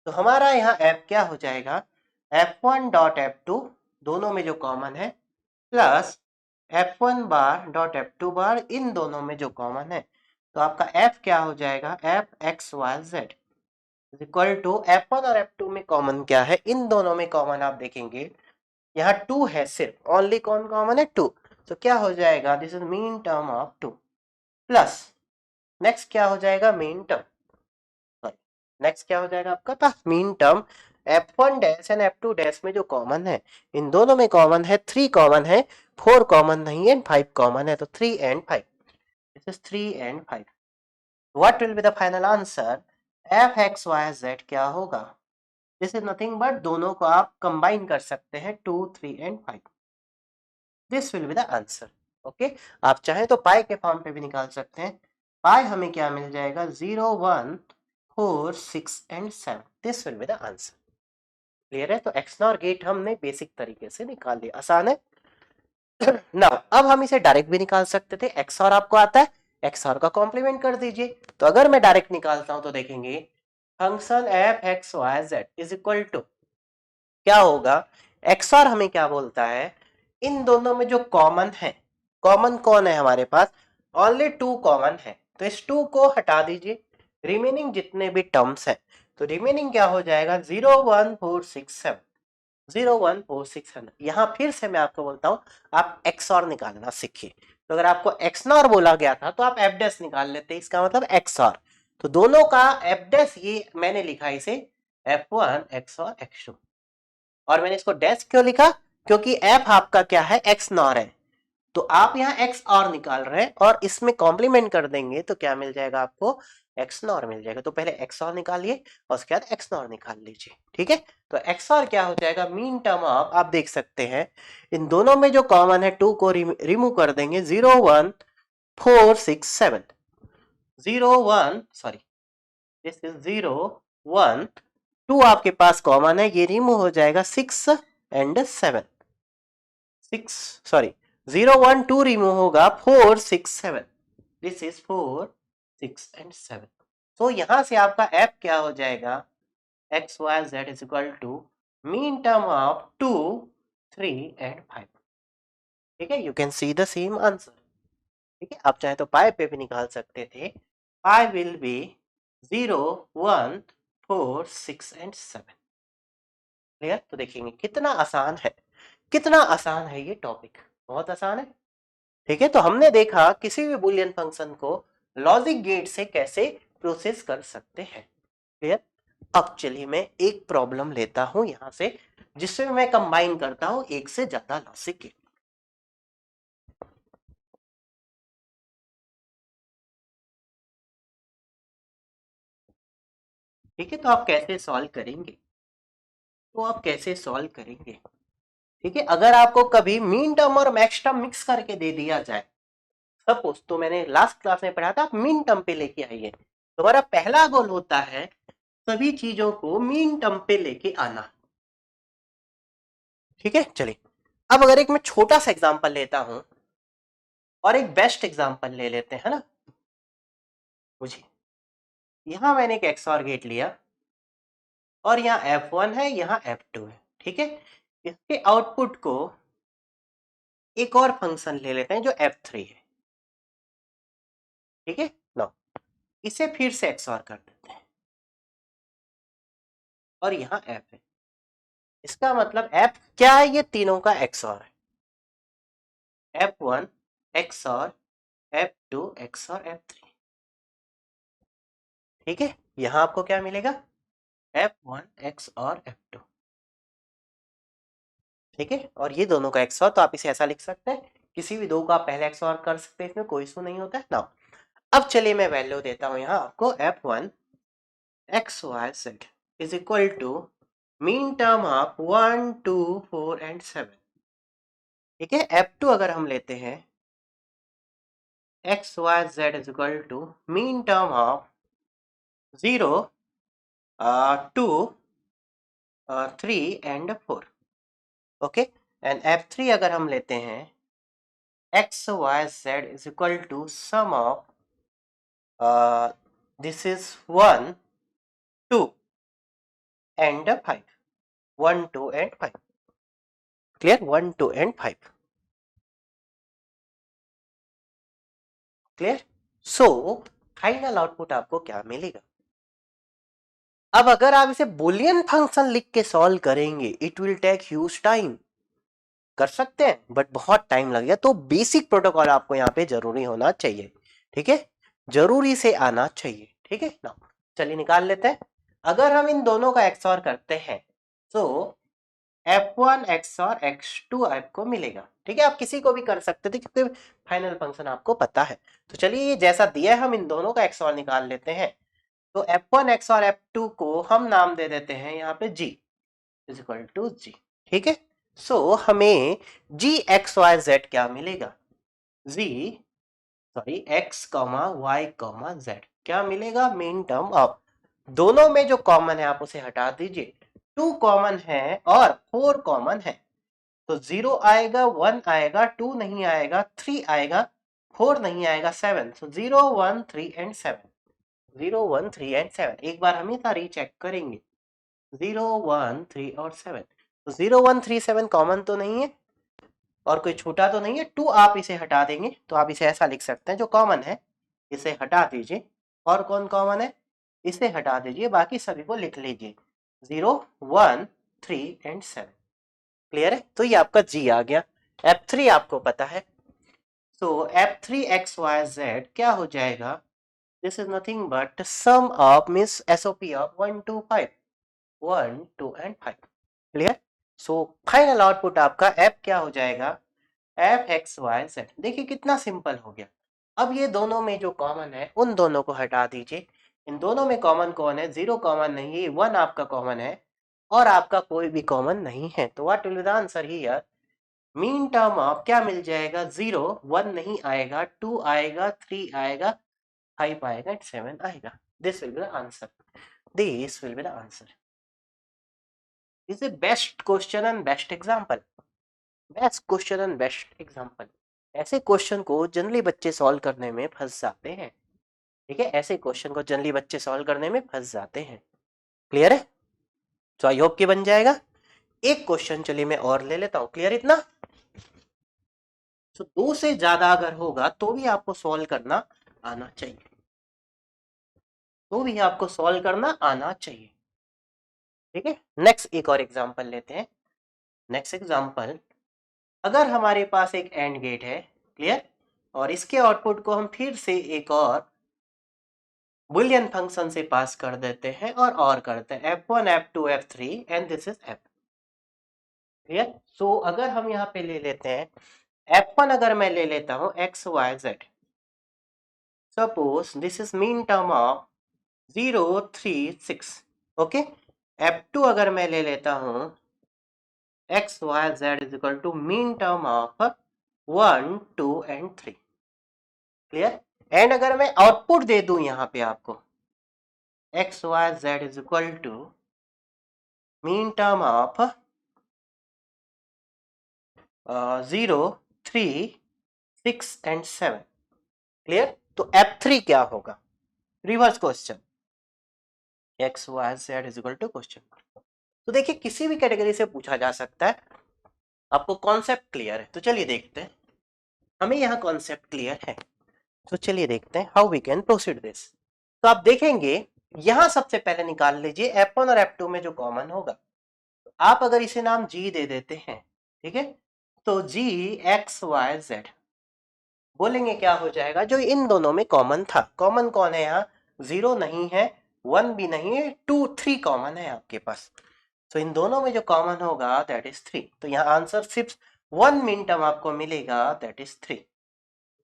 तो हमारा यहाँ f क्या हो जाएगा, f1 डॉट f2, दोनों में जो कॉमन है, प्लस f1 बार डॉट f2 बार, इन दोनों में जो कॉमन है। तो आपका f क्या हो जाएगा, f x Y z is equal to f1 और f2 में कॉमन क्या है, इन दोनों में कॉमन आप देखेंगे यहाँ 2 है, सिर्फ ओनली कौन कॉमन है 2। तो क्या हो जाएगा, this is mean term of 2 plus next क्या हो जाएगा, मीन टर्म, सॉरी नेक्स्ट क्या हो जाएगा आपका पास min term, f1 dash and f2 dash में जो कॉमन है, इन दोनों में कॉमन है, 3 कॉमन है, 4 कॉमन नहीं है, 5 कॉमन है, तो 3 and 5, this is 3 and 5। What will be the final answer, f x Y z क्या होगा, दिस इज नथिंग बट, दोनों को आप कंबाइन कर सकते हैं 2 3 and 5, this will be the answer. Okay, आप चाहें तो पाई के फॉर्म पे भी निकाल सकते हैं। पाई हमें क्या मिल जाएगा, 0 1 4 6 and 7, this will be the answer. Clear है, तो एक्स नॉर गेट हमने बेसिक तरीके से निकाल लिया, आसान है ना। अब हम इसे डायरेक्ट भी निकाल सकते थे, एक्स और आपको आता है, एक्स और का कॉम्प्लीमेंट कर दीजिए। तो अगर मैं डायरेक्ट निकालता हूं तो देखेंगे function F x Y z is equal to क्या होगा, एक्स और हमें क्या बोलता है, इन दोनों में जो कॉमन है, कॉमन कौन है हमारे पास, ओनली 2 कॉमन है, तो इस 2 को हटा दीजिए, रिमेनिंग जितने भी टर्म्स हैं, तो रिमेनिंग क्या हो जाएगा, 0 1 4 6 7, 0 1 4 6 7। यहाँ फिर से मैं आपको बोलता हूँ, आप एक्स और निकालना सीखिए। तो अगर आपको एक्स नॉर बोला गया था तो आप एफ डैश निकाल लेते, इसका मतलब एक्स और, तो दोनों का एफ डैश, ये मैंने लिखा इसे f1 एक्स और x2, और मैंने इसको डैश क्यों लिखा, क्योंकि f आपका क्या है, एक्स नॉर है। तो आप यहाँ एक्स और निकाल रहे हैं और इसमें कॉम्प्लीमेंट कर देंगे तो क्या मिल जाएगा आपको, एक्स नॉर मिल जाएगा। तो पहले एक्स और निकालिए और उसके बाद एक्स नॉर निकाल लीजिए। ठीक है, तो एक्स और क्या हो जाएगा, मीन टर्म ऑफ, आप देख सकते हैं इन दोनों में जो कॉमन है 2 को रिमूव कर देंगे, 0 1 4 6 7, 0 1 सॉरी दिस इज 0 1 2 आपके पास कॉमन है, ये रिमूव हो जाएगा 6 एंड 7, 6 सॉरी 0 1 2 रिमूव होगा 4 6 7, दिस इज 4 6 एंड 7। तो यहां से आपका एफ क्या हो जाएगा, x Y z is equal to mean term of 2 3 and 5। ठीक है, you can see the same answer. ठीक है, आप चाहे तो पाई पे भी निकाल सकते थे, पाई विल बी 0 1 4 6 एंड 7। क्लियर, तो देखेंगे कितना आसान है, कितना आसान है ये टॉपिक, बहुत आसान है। ठीक है, तो हमने देखा किसी भी बुलियन फंक्शन को लॉजिक गेट से कैसे प्रोसेस कर सकते हैं। क्लियर, अब चलिए मैं एक प्रॉब्लम लेता हूं यहां से जिसमें मैं कंबाइन करता हूं एक से ज्यादा लॉजिक गेट। ठीक है, तो आप कैसे सॉल्व करेंगे, तो आप कैसे सॉल्व करेंगे। ठीक है, अगर आपको कभी मीन टर्म और मैक्स टर्म मिक्स करके दे दिया जाए, सपोज, तो मैंने लास्ट क्लास में पढ़ा था, आप मीन टर्म पे लेके आइए, तुम्हारा पहला गोल होता है सभी चीजों को मीन टर्म पे लेके आना। ठीक है, चलिए अब अगर एक मैं छोटा सा एग्जांपल लेता हूं और एक बेस्ट एग्जांपल ले लेते हैं ना, मुझे यहां मैंने एक एक्सऑर गेट लिया और यहाँ F1 है, यहाँ F2 है। ठीक है, इसके आउटपुट को एक और फंक्शन ले लेते हैं जो F3 है। ठीक है, नो, इसे फिर से एक्सऑर कर देते हैं और यहाँ F है, इसका मतलब F क्या है, ये तीनों का एक्सऑर है, F1 XOR F2 XOR F3। ठीक है, यहां आपको क्या मिलेगा, F1 एक्सऑर F2। ठीक है, और ये दोनों का एक्सऑर, तो आप इसे ऐसा लिख सकते हैं, किसी भी दो का आप पहले एक्सऑर कर सकते हैं, इसमें कोई इशू नहीं होता है ना। अब चलिए मैं वैल्यू देता हूं यहां आपको, F1 x Y z is equal to mean term of 1 2 4 and 7। ठीक है, F2 अगर हम लेते हैं, x Y z is equal to mean term of 0 2 3 and 4। Okay, and F3 अगर हम लेते हैं, x Y z is equal to sum of this is 1 2 and 5, 1 2 and 5। Clear, 1 2 and 5। Clear, so final output आपको क्या मिलेगा। अब अगर आप इसे बुलियन फंक्शन लिख के सॉल्व करेंगे, it will take huge time, कर सकते हैं बट बहुत टाइम लगेगा, तो बेसिक प्रोटोकॉल आपको यहाँ पे जरूरी होना चाहिए। ठीक है, जरूरी से आना चाहिए। ठीक है ना, चलिए निकाल लेते हैं। अगर हम इन दोनों का एक्सऑर करते हैं तो F1 XOR X2 आपको मिलेगा। ठीक है, आप किसी को भी कर सकते थे क्योंकि फाइनल फंक्शन आपको पता है। तो चलिए ये जैसा दिया है हम इन दोनों का XOR निकाल लेते हैं। तो F1 XOR F2 को हम नाम दे देते हैं यहाँ पे G is equal to G। ठीक है, सो हमें G X Y Z क्या मिलेगा, X comma Y comma Z क्या मिलेगा, मेन टर्म ऑफ, दोनों में जो कॉमन है आप उसे हटा दीजिए, 2 कॉमन है और 4 कॉमन है, तो 0 आएगा, 1 आएगा, 2 नहीं आएगा, 3 आएगा, 4 नहीं आएगा, 7। सो 0 1 3 एंड 7, 0 1 3 एंड 7। एक बार हम इसे रीचेक करेंगे, 0 1 3 और 7, तो 0 1 3 7 कॉमन तो नहीं है और कोई छूटा तो नहीं है, 2 आप इसे हटा देंगे तो आप इसे ऐसा लिख सकते हैं, जो कॉमन है इसे हटा दीजिए, और कौन कॉमन है इसे हटा दीजिए, बाकी सभी को लिख लीजिए, 0 1 3 एंड 7। क्लियर है, तो ये आपका G आ गया। F3 आपको पता है, सो F3 एक्स वाई जेड क्या हो जाएगा, this is nothing but sum of means SOP of 1 2 5, 1 2 and 5। Clear, so final output आपका F क्या हो जाएगा, एफ एक्स वाई जेड। देखिए कितना सिंपल हो गया। अब ये दोनों में जो कॉमन है उन दोनों को हटा दीजिए। इन दोनों में कॉमन कौन है? 0 कॉमन नहीं है, 1 आपका कॉमन है और आपका कोई भी कॉमन नहीं है। तो what will be the answer here? Mean term of क्या मिल जाएगा? 0, 1 नहीं आएगा, 2 आएगा, 3 आएगा, 5 आएगा एंड 7 आएगा। This will be the answer. This will be the answer. Is a best question and best example. Best question and best example. ऐसे क्वेश्चन को जनरली बच्चे सॉल्व करने में फंस जाते हैं। ठीक है, ऐसे क्वेश्चन को जनरली बच्चे सॉल्व करने में फंस जाते हैं। क्लियर है? तो आई होप कि बन जाएगा। एक क्वेश्चन चलिए मैं और ले लेता हूं। क्लियर इतना? तो 2 से ज्यादा अगर होगा तो भी आपको सॉल्व करना आना चाहिए, तो भी आपको सॉल्व करना आना चाहिए। ठीक है, नेक्स्ट एक और एग्जांपल लेते हैं। नेक्स्ट एग्जांपल, अगर हमारे पास एक एंड गेट है, क्लियर, और इसके आउटपुट को हम फिर से एक और बुलियन फंक्शन से पास कर देते हैं और करते हैं f1 f2 f3 and this is f। Clear? So अगर हम यहाँ पे ले लेते हैं f1, अगर मैं ले लेता हूँ x y z, suppose this is mean term of 0 3 6। Okay, f2 अगर मैं ले लेता हूँ x y z is equal to mean term of 1 2 and 3। Clear? And अगर मैं आउटपुट दे दूं यहाँ पे आपको x y z is equal to mean term of 0 3 6 and 7। Clear? तो f3 क्या होगा? Reverse question, x y z is equal to question. तो देखिए किसी भी कैटेगरी से पूछा जा सकता है। आपको कॉन्सेप्ट क्लियर है? तो चलिए देखते हैं। हमें यहाँ कॉन्सेप्ट क्लियर है, तो चलिए देखते हैं how we can proceed this. तो आप देखेंगे यहां सबसे पहले निकाल लीजिए f1 और f2 में जो कॉमन होगा। तो आप अगर इसे नाम g दे देते हैं, ठीक है, तो g x y z बोलेंगे क्या हो जाएगा? जो इन दोनों में कॉमन था। कॉमन कौन है यहाँ? 0 नहीं है, 1 भी नहीं है, 2 3 कॉमन है आपके पास। तो इन दोनों में जो कॉमन होगा दैट इज 3। तो यहाँ आंसर सिर्फ 1 मिन टर्म आपको मिलेगा दैट इज 3।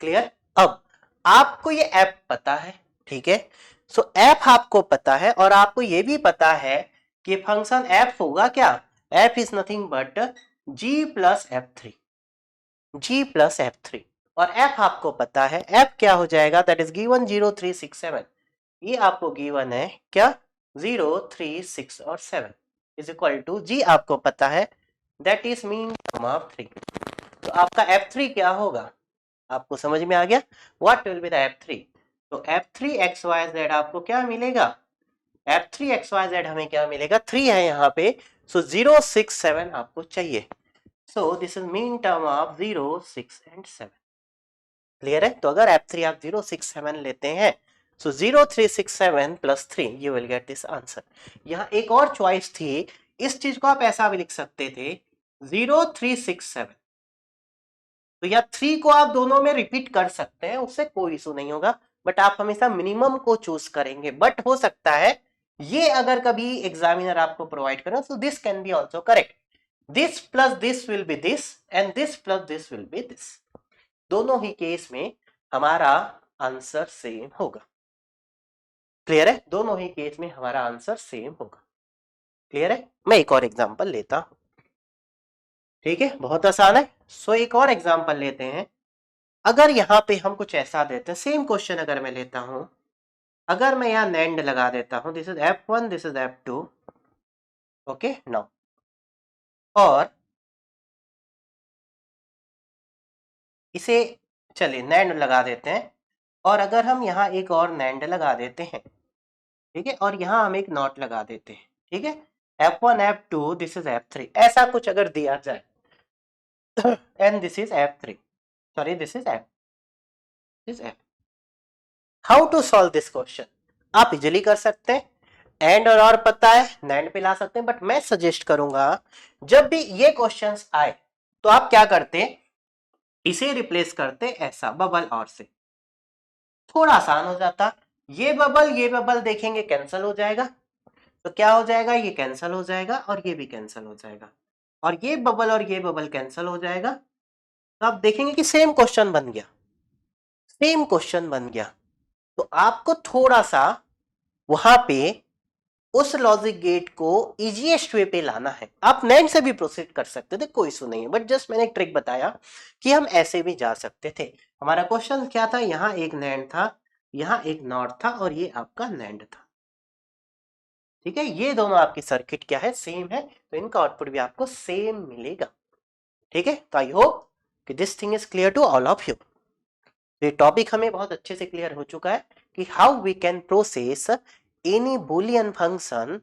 क्लियर? अब आपको ये ऐप पता है, ठीक है, सो ऐप आपको पता है और आपको ये भी पता है कि फंक्शन एफ होगा क्या? F is nothing but g plus f3, g plus f3। और f आपको पता है, f क्या हो जाएगा? That is given 0 3 6 7। ये आपको गिवन है क्या? 0 3 6 और 7 इज इक्वल टू g आपको पता है that is mean term of 3। तो आपका f3 क्या होगा? आपको समझ में आ गया? What will be the f3? तो f3 xyz आपको क्या मिलेगा? f3 xyz हमें क्या मिलेगा? 3 है यहाँ पे, सो 0 6 7 आपको चाहिए। So this is mean term of 0 6 and 7। Clear है? तो अगर f3 आप 0 6 7 लेते हैं, सो 0 3 6 7 plus 3 you will get this answer. यहाँ एक और चॉइस थी, इस चीज को आप ऐसा भी लिख सकते थे 0 3 6 7। तो या 3 को आप दोनों में रिपीट कर सकते हैं, उससे कोई इशू नहीं होगा, बट आप हमेशा मिनिमम को चूज करेंगे। बट हो सकता है ये अगर कभी एग्जामिनर आपको प्रोवाइड करें, तो this can be also correct. This plus this will be this and this plus this will be this. दोनों ही केस में हमारा आंसर सेम होगा। क्लियर है? दोनों ही केस में हमारा आंसर सेम होगा। क्लियर है? मैं एक और एग्जांपल लेता हूं। ठीक है, बहुत आसान है। सो एक और एग्जांपल लेते हैं। अगर यहाँ पे हम कुछ ऐसा देते हैं, सेम क्वेश्चन अगर मैं लेता हूं, अगर मैं यहाँ नैंड लगा देता हूं, this is f1 this is f2। Okay, now और इसे चलिए नैंड लगा देते हैं, और अगर हम यहाँ एक और नैंड लगा देते हैं, ठीक है, और यहाँ हम एक नॉट लगा देते हैं, ठीक है, f1 f2 this is f3, ऐसा कुछ अगर दिया जाए and this is f3, sorry this is f। How to solve this question? आप इजिली कर सकते हैं, एंड और पता है, नैंड पे ला सकते हैं, बट मैं सजेस्ट करूंगा जब भी ये क्वेश्चंस आए तो आप क्या करते, इसे रिप्लेस करते ऐसा बबल और से, थोड़ा आसान हो जाता। ये बबल देखेंगे कैंसिल हो जाएगा, तो क्या हो जाएगा? ये कैंसिल हो जाएगा और ये भी कैंसिल हो जाएगा, और ये बबल कैंसिल हो जाएगा, तो आप देखेंगे कि सेम क्वेश्चन बन गया, सेम क्वेश्चन बन गया। तो आपको थोड़ा सा वहां पे उस लॉजिक गेट को इजीएस्ट वे पे लाना है। आप नैंड से भी प्रोसीड कर सकते थे, कोई इशू नहीं है, बट जस्ट मैंने एक ट्रिक बताया कि हम ऐसे भी जा सकते थे। हमारा क्वेश्चन क्या था, यहाँ एक नैंड था, यहाँ एक नॉट था, और ये आपका नैंड था। ठीक है, ये दोनों आपकी सर्किट क्या है, सेम है, तो इनका आउटपुट भी आपको सेम मिलेगा। ठीक है, तो आई होप कि this thing is clear to all of you. ये टॉपिक हमें बहुत अच्छे से क्लियर हो चुका है कि how we can process any Boolean function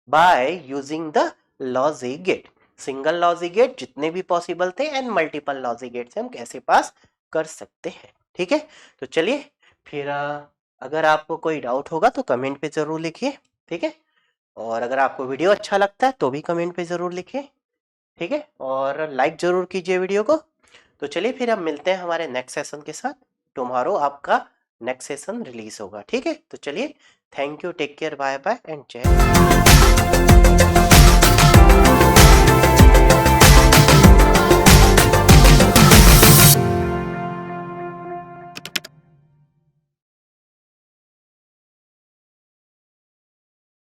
by using the logic gate. Single logic gate जितने भी पॉसिबल थे एंड मल्टीपल लॉजिक गेट से हम कैसे पास कर सकते हैं। ठीक है, तो चलिए फिर अगर आपको कोई डाउट होगा तो कमेंट पे जरूर लिखिए। ठीक है, और अगर आपको वीडियो अच्छा लगता है तो भी कमेंट पे जरूर लिखिए। ठीक है, और लाइक जरूर कीजिए वीडियो को। तो चलिए फिर हम मिलते हैं हमारे नेक्स्ट सेशन के साथ। टुमारो आपका नेक्स्ट सेशन रिलीज होगा। ठीक है, तो चलिए, thank you, take care, bye bye and Jai Hind.